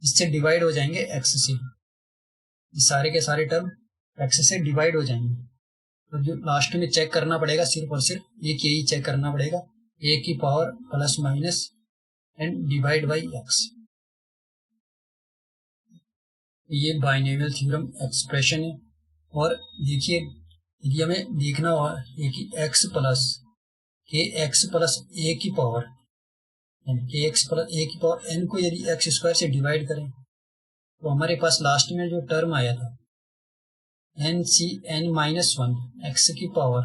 इससे डिवाइड हो जाएंगे एक्स से, ये सारे के सारे टर्म एक्स से डिवाइड हो जाएंगे। तो जो लास्ट में चेक करना पड़ेगा सिर्फ और सिर्फ एक यही चेक करना पड़ेगा, ए की power plus minus and divide by x. ये बाइनोमियल थ्योरम एक्सप्रेशन है। और देखिए यदि हमें देखना हो कि एक्स प्लस ए की पावर के एक्स प्लस ए की पावर एन को यदि एक्स स्क्वायर से डिवाइड करें तो हमारे पास लास्ट में जो टर्म आया था N C N minus one X की पावर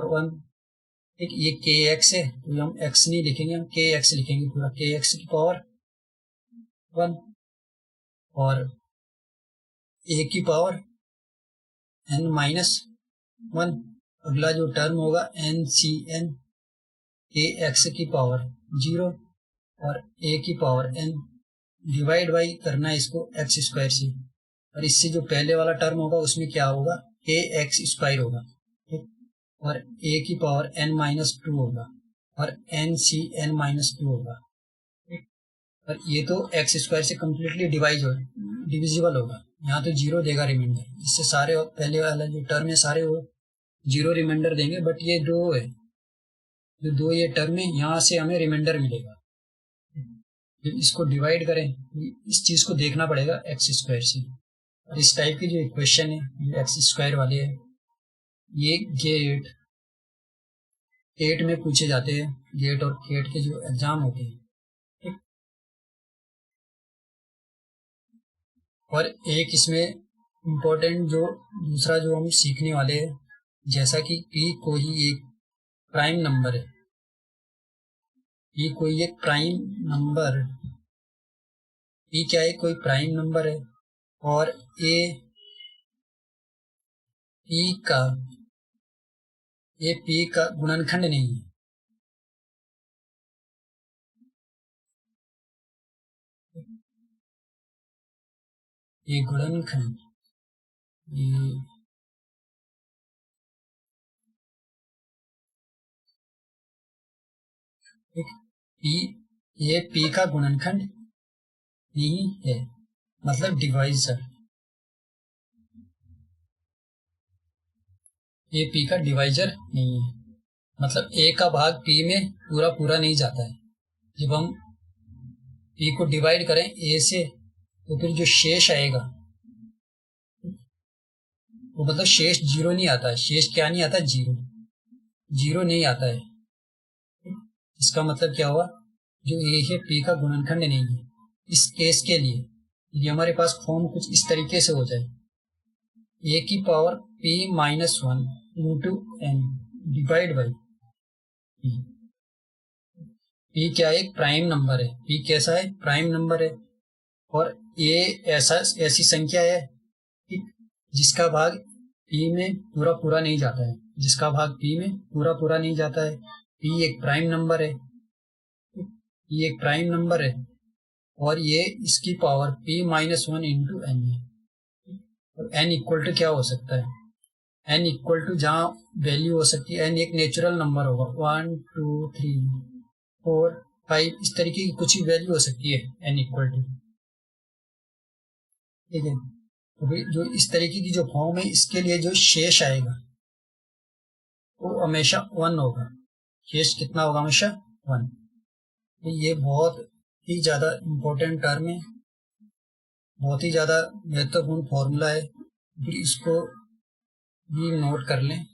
वन, एक ये के एक्स है तो हम एक्स नहीं लिखेंगे, हम के एक्स लिखेंगे, पूरा के एक्स की पावर वन, और ए की पावर एन माइनस वन अगला जो टर्म होगा N C N A X की पावर 0 और ए की पावर एन, डिवाइड बाई करना है इसको एक्स स्क्वायर से, और इससे जो पहले वाला टर्म होगा उसमें क्या होगा, ए एक्स स्क्वायर होगा, ठीक, और ए की पावर एन माइनस 2 होगा और एन सी एन माइनस 2 होगा, ठीक। और ये तो एक्स स्क्वायर से कम्प्लीटली डिविजिबल होगा, यहाँ तो 0 देगा रिमाइंडर, इससे सारे पहले वाला जो टर्म है सारे वो 0 रिमाइंडर देंगे, बट ये 2 है, जो 2 ये टर्म है यहाँ से हमें रिमाइंडर मिलेगा। जब इसको डिवाइड करें इस चीज को देखना पड़ेगा एक्स स्क्वायर से, और इस टाइप की जो इक्वेशन है जो एक्स स्क्वायर वाले है ये गेट में पूछे जाते हैं, गेट और केट के जो एग्जाम होते हैं, ठीक। और एक इसमें इम्पोर्टेंट जो दूसरा जो हम सीखने वाले हैं, जैसा कि पी कोई एक प्राइम नंबर है, पी कोई एक प्राइम नंबर, पी क्या है, कोई प्राइम नंबर है, और ए पी का गुणनखंड नहीं है, ये गुणनखंड ये पी का गुणनखंड नहीं है, मतलब डिवाइजर, ये पी का डिवाइजर नहीं है, मतलब ए का भाग पी में पूरा नहीं जाता है। जब हम पी को डिवाइड करें ए से तो फिर जो शेष आएगा वो मतलब शेष 0 नहीं आता है, शेष क्या नहीं आता, 0 नहीं आता है। इसका मतलब क्या हुआ, जो ए है पी का गुणनखंड नहीं है। इस केस के लिए यदि हमारे पास फॉर्म कुछ इस तरीके से हो जाए, ए की power P minus 1 into N divide by P क्या है, एक प्राइम नंबर है, पी कैसा है, प्राइम नंबर है, और ए ऐसी संख्या है जिसका भाग पी में पूरा नहीं जाता है, जिसका भाग पी में पूरा नहीं जाता है। पी एक प्राइम नंबर है, ये एक प्राइम नंबर है, और ये इसकी power p minus 1 into N है। और n इक्वल टू क्या हो सकता है, n इक्वल टू जहाँ वैल्यू हो सकती है, n एक नेचुरल नंबर होगा, 1 2 3 4 5 इस तरीके की कुछ भी वैल्यू हो सकती है n इक्वल टू, ठीक है। तो भाई जो इस तरीके की जो फॉर्म है इसके लिए जो शेष आएगा वो हमेशा 1 होगा, शेष कितना होगा, हमेशा 1। ये बहुत ही ज्यादा इम्पोर्टेंट टर्म है, बहुत ही ज्यादा महत्वपूर्ण फॉर्मूला है, फिर इसको भी नोट कर लें,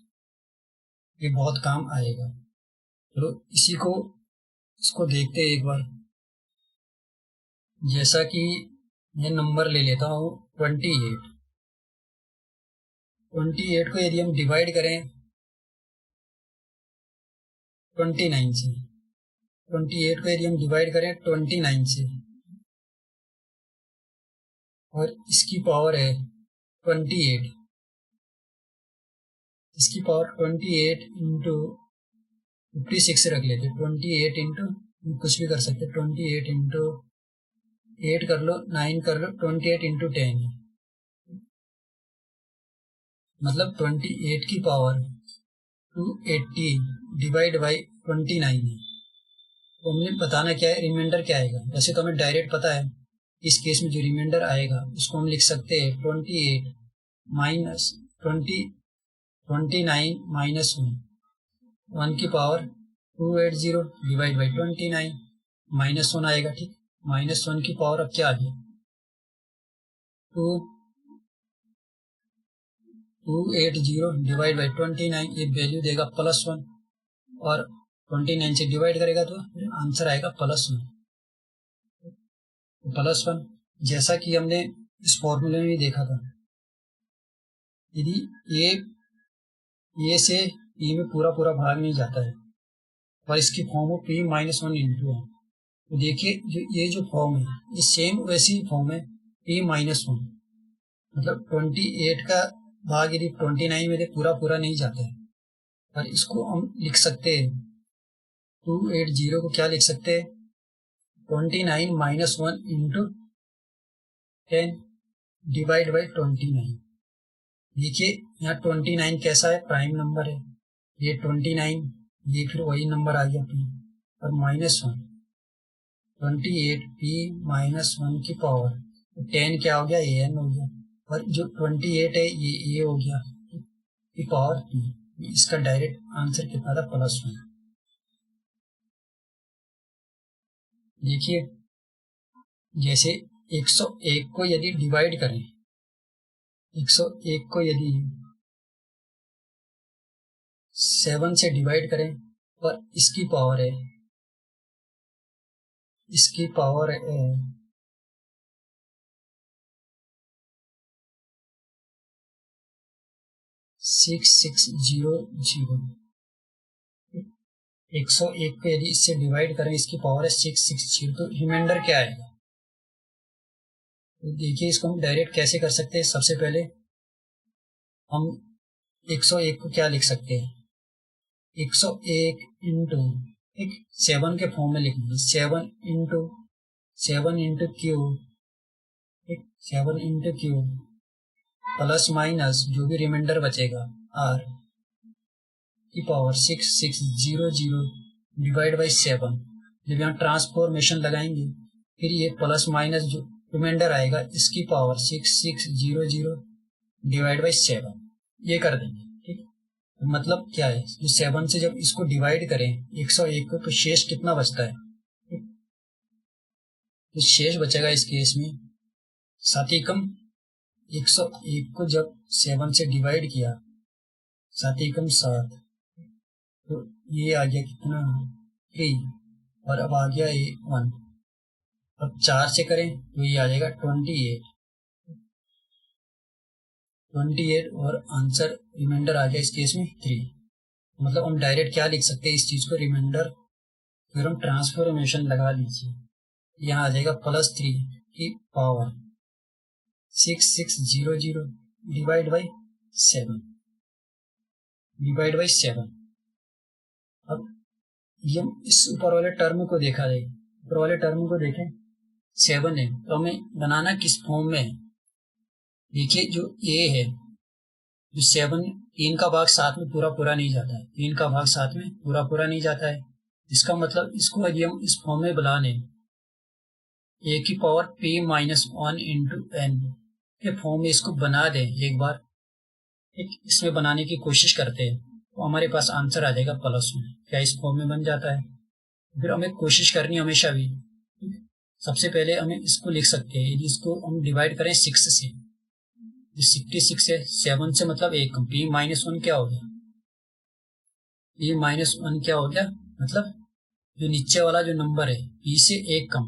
ये बहुत काम आएगा। चलो इसको देखते हैं एक बार। जैसा कि मैं नंबर ले लेता हूँ 28 को यदि हम डिवाइड करें 29 से, 28 को यदि हम डिवाइड करें 29 से, और इसकी पावर है 28, इसकी पावर 28 इंटू 56 रख लेते, 28 इंटू कुछ भी कर सकते, 28 इंटू 8 कर लो, 9 कर लो, 28 इंटू 10 है, मतलब 28 की पावर 280 डिवाइड बाई 29 है। तो हमने बताना क्या है, रिमाइंडर क्या आएगा। वैसे तो हमें डायरेक्ट पता है, इस केस में जो रिमाइंडर आएगा उसको हम लिख सकते हैं 28 माइनस 29 माइनस 1 की पावर 280 डिवाइड बाई 29 माइनस 1 आएगा, ठीक। माइनस 1 की पावर अब क्या आ गया, 280 डिवाइड बाई 29, ये वैल्यू देगा +1, और 29 से डिवाइड करेगा तो आंसर आएगा +1, +1। जैसा कि हमने इस फॉर्मूले में भी देखा था, यदि ए से पी में पूरा भाग नहीं जाता है और इसकी फॉर्म हो p माइनस 1 इंटू है, तो देखिए ये जो फॉर्म है ये सेम वैसी फॉर्म है p माइनस 1, मतलब 28 का भाग यदि 29 में पूरा नहीं जाता है और इसको हम लिख सकते हैं 280 को क्या लिख सकते हैं 29 माइनस 1 इंटू 10 डिवाइड बाई 29। देखिए यहाँ 29 कैसा है प्राइम नंबर है, ये 29 ये फिर वही नंबर आ गया पी और माइनस 1 28 पी माइनस 1 की पावर 10 क्या हो गया ए एन हो गया और जो 28 है ये ए हो गया की पावर पी। इसका डायरेक्ट आंसर कितना था +1। देखिए जैसे 101 को यदि डिवाइड करें 101 को यदि 7 से डिवाइड करें और इसकी पावर है 6600। 101 को यदि इससे डिवाइड करें इसकी पावर है 660 तो रिमाइंडर क्या आएगा। तो देखिए इसको हम डायरेक्ट कैसे कर सकते हैं। सबसे पहले हम 101 को क्या लिख सकते हैं 101 इंटू 7 के फॉर्म में लिखेंगे 7 into Q 7 into Q plus minus जो भी रिमाइंडर बचेगा आर की पावर 6600 डिवाइड बाई 7। जब यहाँ ट्रांसफॉर्मेशन लगाएंगे फिर ये प्लस माइनस जो रिमाइंडर आएगा इसकी पावर 6600 डिवाइड बाई 7 ये कर देंगे। ठीक तो मतलब क्या है जो 7 से जब इसको डिवाइड करें 101 को तो शेष कितना बचता है तो शेष बचेगा इस केस में 7 एकम 101 को जब 7 से डिवाइड किया 7 एकम 7 तो ये आ गया कितना 3 और अब आ गया 1। अब 4 से करें तो ये आ जाएगा 28 और आंसर रिमाइंडर आ गया इस केस में 3। मतलब हम डायरेक्ट क्या लिख सकते हैं इस चीज को रिमाइंडर फिर हम ट्रांसफॉर्मेशन लगा लीजिए यहाँ आ जाएगा +3 की पावर 6600 डिवाइड बाई 7। अब ये इस ऊपर वाले टर्म को देखा जाए ऊपर वाले टर्म को देखें 7 है तो हमें बनाना किस फॉर्म में है। देखिए जो ए है जो 7 3 का भाग 7 में पूरा नहीं जाता है 3 का भाग 7 में पूरा नहीं जाता है। इसका मतलब इसको यदि हम इस फॉर्म में बुला लें ए की power p minus 1 into N के फॉर्म में इसको बना दें एक बार इसमें बनाने की कोशिश करते हैं तो हमारे पास आंसर आ जाएगा +1। क्या इस फॉर्म में बन जाता है। फिर हमें कोशिश करनी हमेशा भी सबसे पहले हमें इसको लिख सकते हैं यदि इसको हम डिवाइड करें 6 से 66 है 7 से मतलब 1 p माइनस 1 क्या हो गया p माइनस 1 क्या हो गया मतलब जो नीचे वाला जो नंबर है p से 1 कम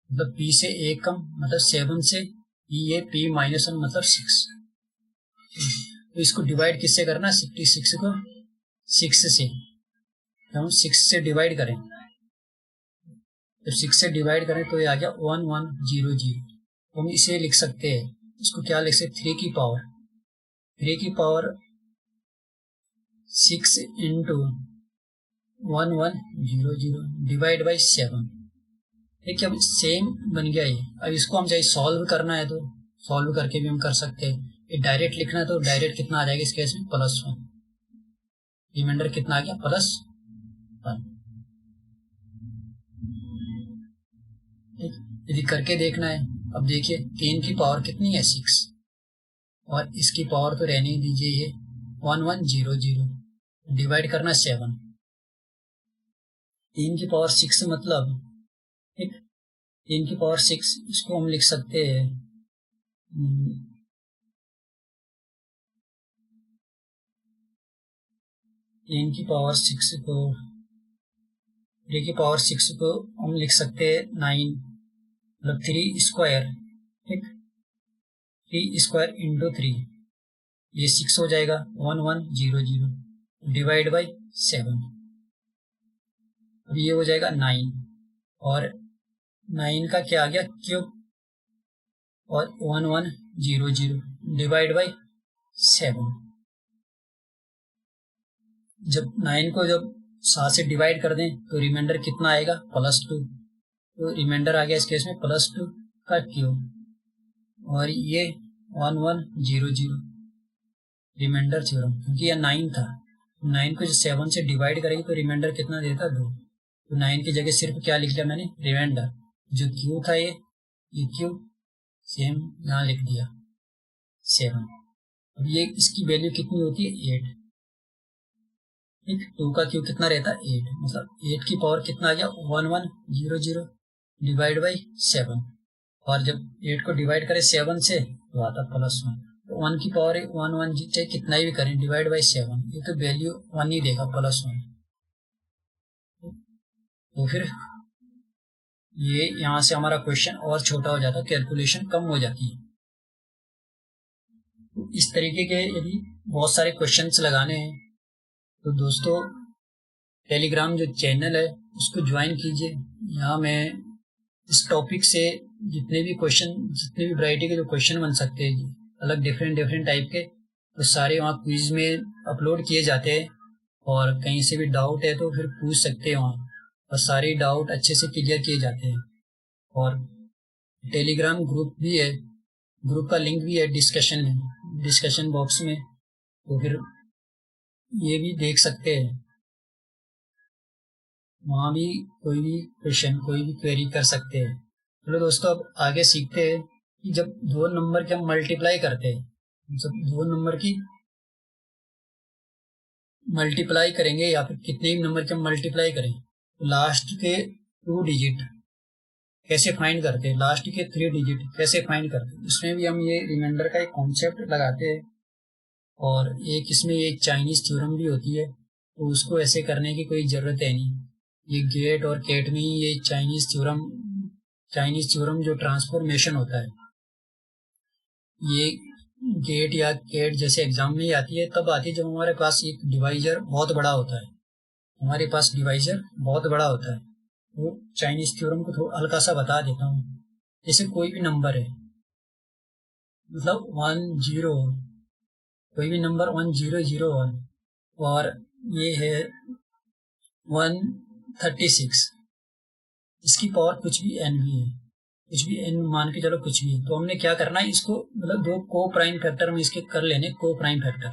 मतलब p से 1 कम मतलब 7 से ये p माइनस 1 मतलब 6। तो इसको डिवाइड किससे करना 66 को 6 से तो हम 6 से डिवाइड करें जब 6 से डिवाइड करें तो ये आ गया 1100। तो हम इसे लिख सकते हैं इसको क्या लिख सकते 3 की पावर 6 इंटू 1100 डिवाइड बाई 7। देखिए अब सेम बन गया ये। अब इसको हम चाहे सॉल्व करना है तो सॉल्व करके भी हम कर सकते हैं। ये डायरेक्ट लिखना है तो डायरेक्ट कितना आ जाएगा इस केस में +1। रिमाइंडर कितना आ गया +1। यदि करके देखना है अब देखिए 3 की पावर कितनी है 6 और इसकी पावर तो रहने दीजिए ये 1100 डिवाइड करना 7। 3 की पावर 6 मतलब 3 की पावर 6 इसको हम लिख सकते हैं 3 की पावर 6 को 3 की पावर 6 को हम लिख सकते हैं 9 मतलब 3 स्क्वायर 3 स्क्वायर इंटू 3 ये 6 हो जाएगा 1100 डिवाइड बाई 7। अब ये हो जाएगा 9 और 9 का क्या आ गया क्यूब और 1100 डिवाइड बाई 7। जब 9 को जब 7 से डिवाइड कर दें तो रिमाइंडर कितना आएगा, +2। तो रिमाइंडर आ गया इस केस में +2 का क्यूब, और ये 1100 रिमाइंडर थ्योरम, क्योंकि यह 9 था। 9 को 7 से डिवाइड करेंगे तो रिमाइंडर कितना देता, 2। तो 9 की जगह सिर्फ क्या लिख लिया मैंने, रिमाइंडर। जो क्यू था ये क्यू सेम यहाँ लिख दिया 7। अब ये इसकी वैल्यू कितनी होती है, 8। ठीक, 2 का क्यू कितना रहता है, 8। मतलब 8 की पावर कितना आ गया, 1100 डिवाइड बाई 7। और जब 8 को डिवाइड करें 7 से तो आता +1। तो 1 की पावर 1 चाहे कितना ही भी करें डिवाइड बाई 7, ये तो वैल्यू 1 ही देगा, +1। तो फिर ये यहाँ से हमारा क्वेश्चन और छोटा हो जाता है, कैलकुलेशन कम हो जाती है। तो इस तरीके के यदि बहुत सारे क्वेश्चंस लगाने हैं तो दोस्तों टेलीग्राम जो चैनल है उसको ज्वाइन कीजिए। यहाँ मैं इस टॉपिक से जितने भी वैरायटी के जो क्वेश्चन बन सकते हैं अलग डिफरेंट टाइप के, तो सारे वहाँ क्विज में अपलोड किए जाते हैं। और कहीं से भी डाउट है तो फिर पूछ सकते हैं वहाँ, और सारे डाउट अच्छे से क्लियर किए जाते हैं। और टेलीग्राम ग्रुप भी है, ग्रुप का लिंक भी है डिस्कशन बॉक्स में, तो फिर ये भी देख सकते हैं। वहाँ भी कोई भी क्वेश्चन, कोई भी क्वेरी कर सकते हैं। चलो दोस्तों अब आगे सीखते हैं कि जब दो नंबर के हम मल्टीप्लाई करते हैं, जब दो नंबर की मल्टीप्लाई करेंगे या फिर कितने भी नंबर के हम मल्टीप्लाई करें तो लास्ट के 2 डिजिट कैसे फाइंड करते हैं, लास्ट के 3 डिजिट कैसे फाइंड करते हैं, उसमें भी हम ये रिमाइंडर का एक कॉन्सेप्ट लगाते हैं। और एक इसमें एक चाइनीज थ्योरम भी होती है, तो उसको ऐसे करने की कोई ज़रूरत है नहीं। ये गेट और कैट में ही ये चाइनीज थ्योरम जो ट्रांसफॉर्मेशन होता है, ये गेट या कैट जैसे एग्जाम में ही आती है, तब आती है जब हमारे पास एक डिवाइजर बहुत बड़ा होता है। हमारे पास डिवाइजर बहुत बड़ा होता है। वो चाइनीज थ्योरम को थोड़ा हल्का सा बता देता हूँ। जैसे कोई भी नंबर है, मतलब 10, कोई भी नंबर 1001, और ये है 136, इसकी पावर कुछ भी n भी है, कुछ भी n मान के चलो कुछ भी है, तो हमने क्या करना है, इसको मतलब 2 को प्राइम फैक्टर में इसके कर लेने, को प्राइम फैक्टर,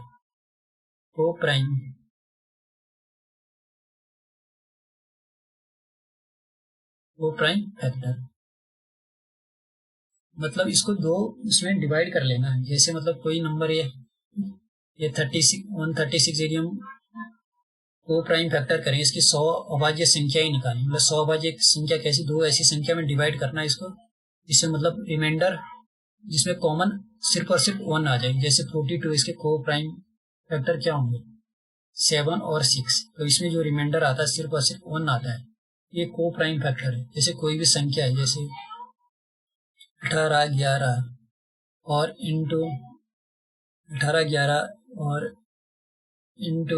मतलब इसको 2 इसमें डिवाइड कर लेना है। जैसे मतलब कोई नंबर ये 136 यदि हम को प्राइम फैक्टर करें, इसकी 100 अभाज्य संख्या ही निकालें, मतलब 100 अभाज्य संख्या कैसी, 2 ऐसी संख्या में डिवाइड करना है इसको, इससे मतलब रिमाइंडर जिसमें कॉमन सिर्फ और सिर्फ 1 आ जाए। जैसे 42, इसके को प्राइम फैक्टर क्या होंगे, 7 और 6, तो इसमें जो रिमाइंडर आता है सिर्फ और सिर्फ 1 आता है, ये को प्राइम फैक्टर है। जैसे कोई भी संख्या है, जैसे 18, 11 और इंटू 18, 11 और इंटू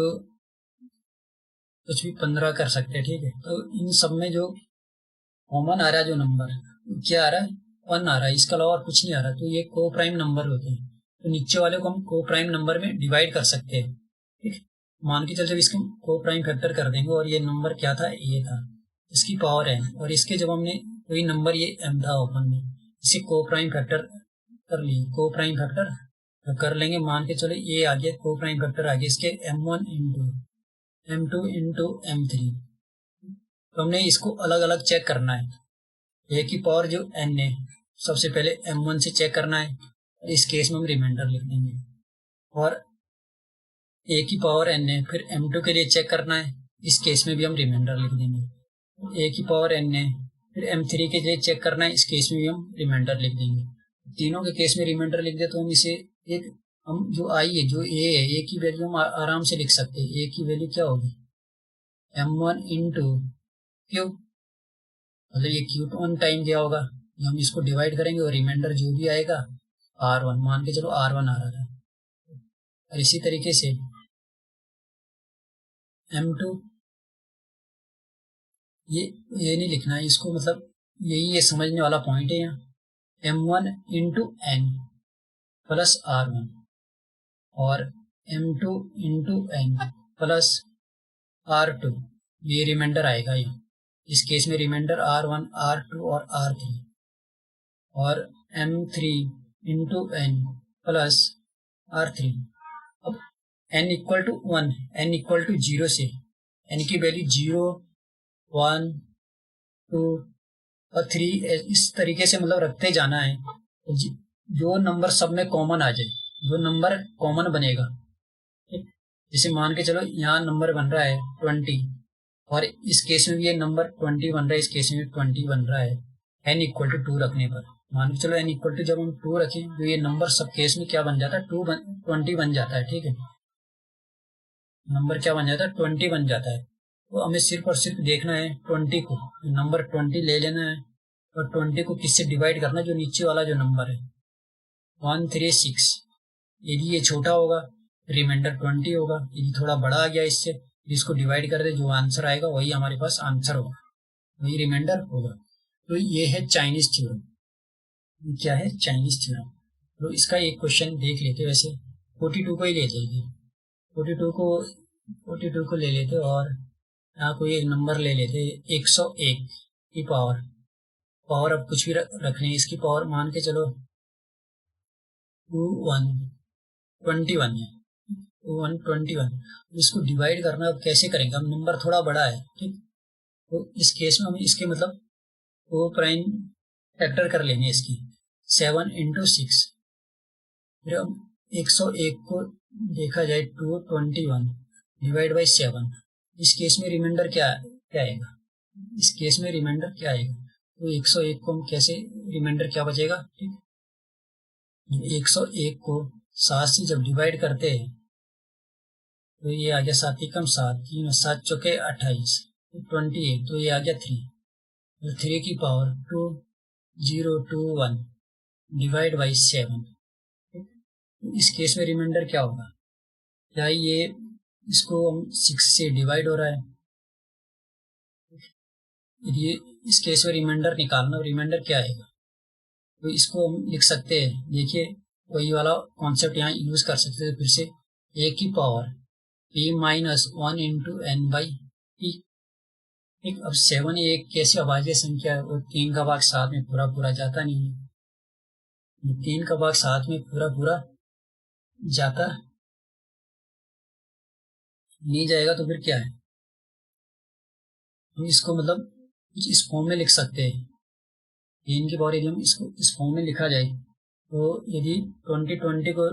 कुछ भी 15 कर सकते हैं, ठीक है। तो इन सब में जो कॉमन आ रहा है, जो नंबर क्या आ रहा है, 1 आ रहा है, इसके अलावा और कुछ नहीं आ रहा, तो ये को प्राइम नंबर होते हैं। तो नीचे वाले को हम को प्राइम नंबर में डिवाइड कर सकते हैं, ठीक। मान के चल जब इसको को प्राइम फैक्टर कर देंगे, और ये नंबर क्या था, ये था, इसकी पावर है, और इसके जब हमने कोई नंबर ये m था ओपन में, इसे को प्राइम फैक्टर कर लिए, को प्राइम फैक्टर कर लेंगे, मान के चलो ये आ गया को प्राइम फैक्टर आ गया इसके m1 into m2 into m3। तो हमने इसको अलग अलग चेक करना है। ए की पावर जो n है, सबसे पहले m1 से चेक करना है, और इस केस में हम रिमाइंडर लिख देंगे। और ए की पावर n है, फिर m2 के लिए चेक करना है, इस केस में भी हम रिमाइंडर लिख देंगे। ए की पावर n है, फिर m3 के लिए चेक करना है, इस केस में भी हम रिमाइंडर लिख देंगे। तीनों के केस में रिमाइंडर लिख दे तो हम इसे हम जो आई है, जो ए की वैल्यू हम आराम से लिख सकते हैं। ए की वैल्यू क्या होगी, m1 इंटू क्यू, मतलब ये Q1 टाइम दिया होगा, हम इसको डिवाइड करेंगे और रिमाइंडर जो भी आएगा R1, मान के चलो R1 आ रहा था। और इसी तरीके से M2, ये नहीं लिखना है इसको, मतलब यही ये समझने वाला पॉइंट है यहाँ, M1 into n plus R1 और M2 into n plus R2, ये रिमाइंडर आएगा यहाँ। इस केस में रिमाइंडर R1, R2 और R3 और M3 into N plus R3। अब N equal to 1, N equal to 0 से N की वैल्यू 0, 1, 2 और 3 इस तरीके से मतलब रखते जाना है। जो नंबर सब में कॉमन आ जाए, जो नंबर कॉमन बनेगा, जैसे मान के चलो यहाँ नंबर बन रहा है 20 और इस केस में भी ये नंबर 20 बन रहा है, इस केस में भी 20 बन रहा है। n इक्वल टू 2 रखने पर मान के चलो n इक्वल टू जब हम 2 रखें तो ये नंबर सब केस में क्या बन जाता है, 20 बन जाता है। ठीक है, नंबर क्या बन जाता है, 20 बन जाता है। तो हमें सिर्फ और सिर्फ देखना है 20 को, नंबर 20 ले लेना है और 20 को किससे डिवाइड करना है, जो नीचे वाला जो नंबर है 136। यदि ये छोटा होगा रिमाइंडर 20 होगा, यदि थोड़ा बड़ा आ गया इससे, इसको डिवाइड कर दे, जो आंसर आएगा वही हमारे पास आंसर होगा, वही रिमाइंडर होगा। तो ये है चाइनीज थ्योरम। क्या है चाइनीज थ्योरम? तो इसका एक क्वेश्चन देख लेते, वैसे 42 को ही ले लेंगे, 42 को ले लेते और यहाँ कोई एक नंबर ले लेते 101 की पावर अब कुछ भी रखने, इसकी पावर मान के चलो 21 है, 121। इसको डिवाइड करना अब कैसे करेंगे, हम नंबर थोड़ा बड़ा है। ठीक, तो इस केस में हम इसके मतलब वो प्राइम फैक्टर कर लेंगे इसकी 7 इंटू 6। फिर हम 101 को देखा जाए 221 डिवाइड बाई 7, इस केस में रिमाइंडर क्या आएगा, इस केस में रिमाइंडर क्या आएगा, तो 101 को हम कैसे, रिमाइंडर क्या बचेगा। ठीक, 101 को 7 से जब डिवाइड करते हैं तो ये आ गया 7 एकम 7, 3 7 चौके 28, 28, तो ये आ गया 3, तो 3 की पावर 2021 डिवाइड बाई 7। इस केस में रिमाइंडर क्या होगा, क्या ये इसको हम 6 से डिवाइड हो रहा है, यदि इस केस में रिमाइंडर निकालना, रिमाइंडर क्या आएगा, तो इसको हम लिख सकते हैं, देखिए वही वाला कॉन्सेप्ट यहाँ यूज कर सकते हैं फिर से, a की power p minus 1 into N by T. ठीक, अब 7 एक कैसी अभाज्य संख्या है, वो 3 का भाग 7 में पूरा जाता नहीं है, 3 का भाग 7 में पूरा जाता नहीं जाएगा, तो फिर क्या है, हम इसको मतलब कुछ इस फॉर्म में लिख सकते हैं। 3 की पावर यदि हम इसको इस फॉर्म में लिखा जाए, तो यदि 2021 को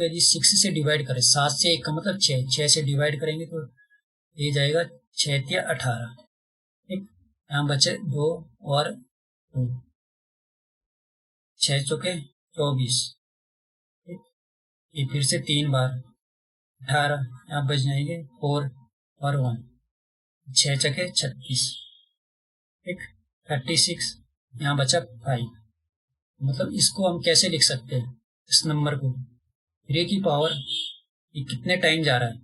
यदि 6 से डिवाइड करें, 7 से 1 का मतलब 6 से डिवाइड करेंगे तो ये जाएगा 6 या 18। ठीक, यहाँ बचे 2 और 2, 6 चौके 24। ठीक, ये फिर से 3 बार 18, यहाँ बच जाएंगे 4 और 1, 6 चौके 36। ठीक, 36, यहाँ बचा 5। मतलब इसको हम कैसे लिख सकते हैं, इस नंबर को 3 की पावर ये कितने टाइम जा रहा है,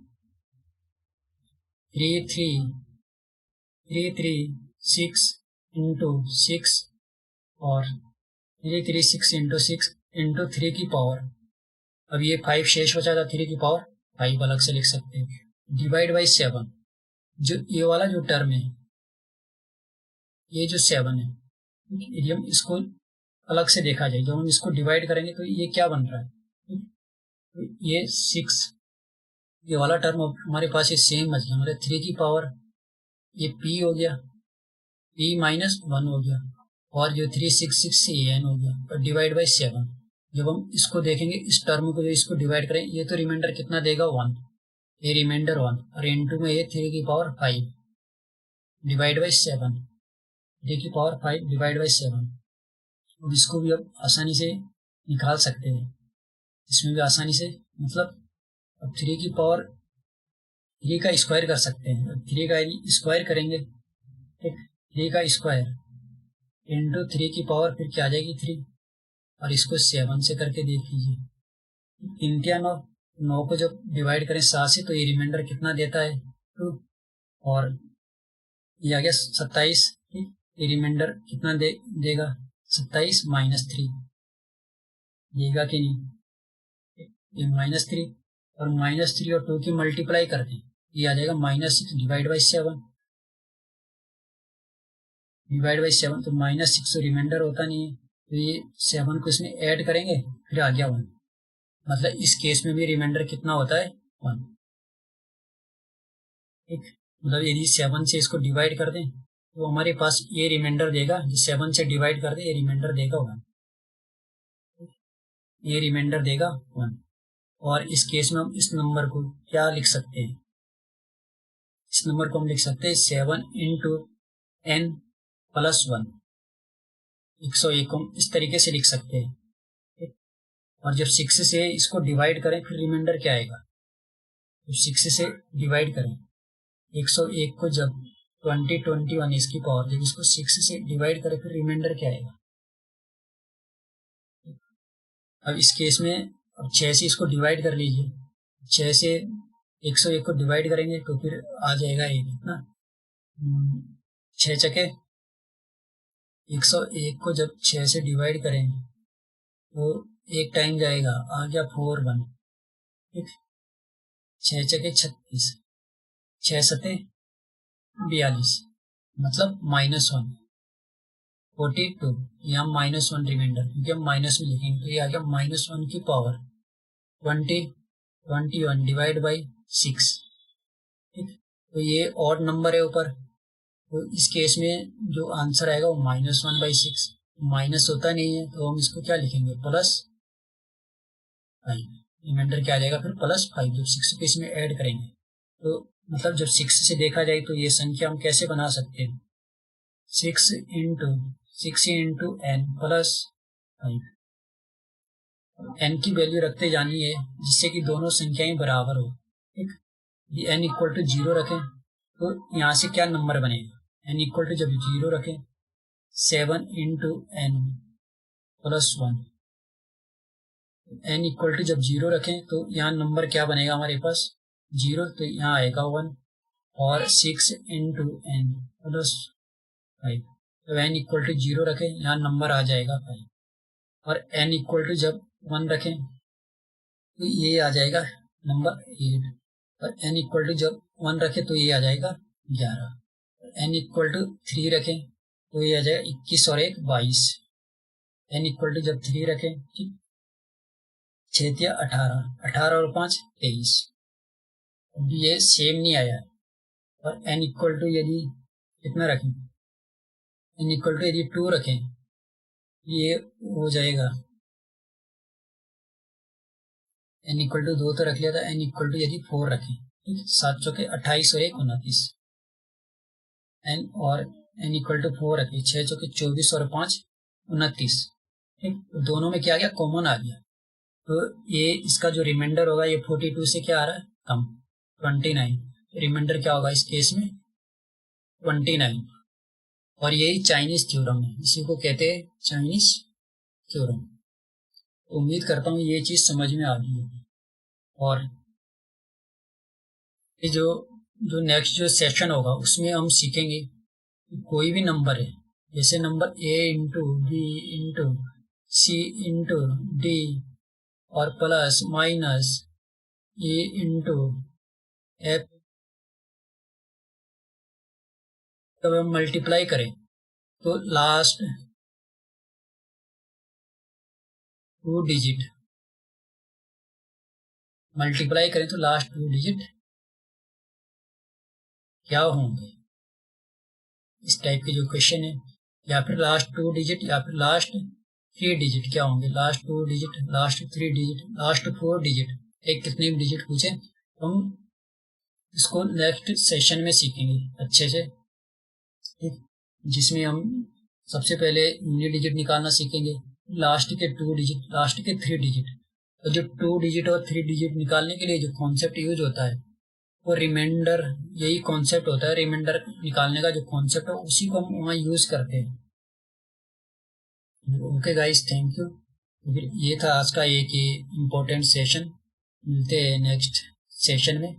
336 इंटू 6 और 336 इंटू 6 इंटू 3 की पावर, अब ये 5 शेष बचा था, 3 की पावर 5 अलग से लिख सकते हैं, डिवाइड बाई 7। जो ये वाला जो टर्म है, ये जो 7 है, यदि हम इसको अलग से देखा जाए, जब हम इसको डिवाइड करेंगे तो ये क्या बन रहा है, तो ये 6, ये वाला टर्म हमारे पास ये सेम बच गया, हमारे 3 की पावर ये p हो गया, p माइनस 1 हो गया, और जो 366 से n हो गया, और डिवाइड बाई 7। जब हम इसको देखेंगे, इस टर्म को जो इसको डिवाइड करें, ये तो रिमाइंडर कितना देगा 1, ये रिमाइंडर 1, और इनटू में ये 3 की पावर 5 डिवाइड बाई 7, 3 की पावर 5 डिवाइड बाई 7। और इसको भी अब आसानी से निकाल सकते हैं, इसमें भी आसानी से, मतलब अब 3 की पावर 3 का स्क्वायर कर सकते हैं, 3 का स्क्वायर करेंगे, ठीक, 3 का स्क्वायर इंटू 3 की पावर फिर क्या आ जाएगी 3, और इसको 7 से करके देख लीजिए, 3 या 9, 9 को जब डिवाइड करें 7 से तो ये रिमाइंडर कितना देता है 2, और ये आ गया 27। ठीक, ये रिमाइंडर कितना देगा 27 माइनस 3 देगा कि नहीं, ये -3, और -3 और 2 की मल्टीप्लाई कर दें ये आ जाएगा -6 डिवाइड बाई 7 तो -6 तो रिमाइंडर होता नहीं है, तो ये 7 को इसमें ऐड करेंगे, फिर आ गया 1। मतलब इस केस में भी रिमाइंडर कितना होता है 1। ठीक, मतलब यदि 7 से इसको डिवाइड कर दें तो हमारे पास ये रिमाइंडर देगा, 7 से डिवाइड कर दे ये रिमाइंडर देगा 1, ये रिमाइंडर देगा 1। और इस केस में हम इस नंबर को क्या लिख सकते हैं, इस नंबर को हम लिख सकते हैं 7 इंटू n प्लस 1, 101 को हम इस तरीके से लिख सकते हैं। ठीक? और जब 6 से इसको डिवाइड करें फिर रिमाइंडर क्या आएगा, जब 6 से डिवाइड करें 101 को, जब 21 इसकी पावर, जब इसको 6 से डिवाइड करें फिर रिमाइंडर क्या आएगा। अब इस केस में अब 6 से इसको डिवाइड कर लीजिए, 6 से 101 को डिवाइड करेंगे तो फिर आ जाएगा ये कितना, 6 चके 101 को जब 6 से डिवाइड करेंगे तो एक टाइम जाएगा, आ गया 4 1। ठीक, 6 चके 36, 6 सते 42, मतलब -1 42, यहाँ -1 रिमाइंडर, क्योंकि हम माइनस में लिखेंगे तो ये आ गया -1 की पावर 21 डिवाइड बाई 6। ठीक, तो ये ऑड नंबर है ऊपर, तो इस केस में जो आंसर आएगा वो -1/6, माइनस होता नहीं है तो हम इसको क्या लिखेंगे +5। रिमाइंडर क्या आ जाएगा फिर +5, जब 6 को इसमें ऐड करेंगे तो मतलब जब 6 से देखा जाए तो ये संख्या हम कैसे बना सकते हैं, 6 इंटू n प्लस 5, n की वैल्यू रखते जानी है जिससे कि दोनों संख्याएं बराबर हो। ठीक, ये n इक्वल टू 0 रखें तो यहाँ से क्या नंबर बनेगा, n इक्वल टू जब 0 रखें 7 into n plus 1, n equal to जब 0 रखें तो यहाँ नंबर क्या बनेगा हमारे पास 0, तो यहाँ आएगा 1, और 6 इंटू n प्लस 5, तो n इक्वल टू 0 रखें यहाँ नंबर आ जाएगा 5, और n इक्वल टू जब 1 रखें तो ये आ जाएगा नंबर 8, और n इक्वल टू जब 1 रखें तो ये आ जाएगा 11, n इक्वल टू 3 रखें तो ये आ जाएगा 21 और 1 22, n इक्वल टू जब 3 रखें, ठीक, 6 या 18, 18 और 5 23, अब ये सेम नहीं आया, और n इक्वल टू यदि कितना रखें, n इक्वल टू यदि 2 रखें ये हो जाएगा, n इक्वल टू 2 तो रख लिया था, n इक्वल टू यदि 4 रखें, ठीक, 7 चौके 28 और 1 29, n और n इक्वल टू 4 रखें 6 चौके 24 और 5 29, ठीक, तो दोनों में क्या आ गया कॉमन आ गया, तो ये इसका जो रिमाइंडर होगा ये 42 से क्या आ रहा है कम 29, रिमाइंडर क्या होगा इस केस में 29, और यही चाइनीज थ्योरम है, इसी को कहते हैं चाइनीज थ्योरम। उम्मीद करता हूँ ये चीज समझ में आ गई होगी, और ये जो नेक्स्ट जो सेशन होगा उसमें हम सीखेंगे कि कोई भी नंबर है, जैसे number a into B into C into D और plus minus A into F, जब हम मल्टीप्लाई करें तो लास्ट 2 डिजिट, मल्टीप्लाई करें तो लास्ट 2 डिजिट क्या होंगे, इस टाइप के जो क्वेश्चन है, या फिर लास्ट 2 डिजिट या फिर लास्ट 3 डिजिट क्या होंगे, last 2 digit, last 3 digit, last 4 digit, एक कितने भी डिजिट पूछे हम इसको नेक्स्ट सेशन में सीखेंगे अच्छे से, ठीक, जिसमें हम सबसे पहले यूनिट डिजिट निकालना सीखेंगे, लास्ट के 2 डिजिट, लास्ट के 3 डिजिट, तो जो 2 डिजिट और 3 डिजिट निकालने के लिए जो कॉन्सेप्ट यूज होता है वो रिमाइंडर, यही कॉन्सेप्ट होता है, रिमाइंडर निकालने का जो कॉन्सेप्ट है उसी को हम वहाँ यूज करते हैं। Okay guys, thank you. फिर ये था आज का एक इम्पोर्टेंट सेशन, मिलते हैं नेक्स्ट सेशन में।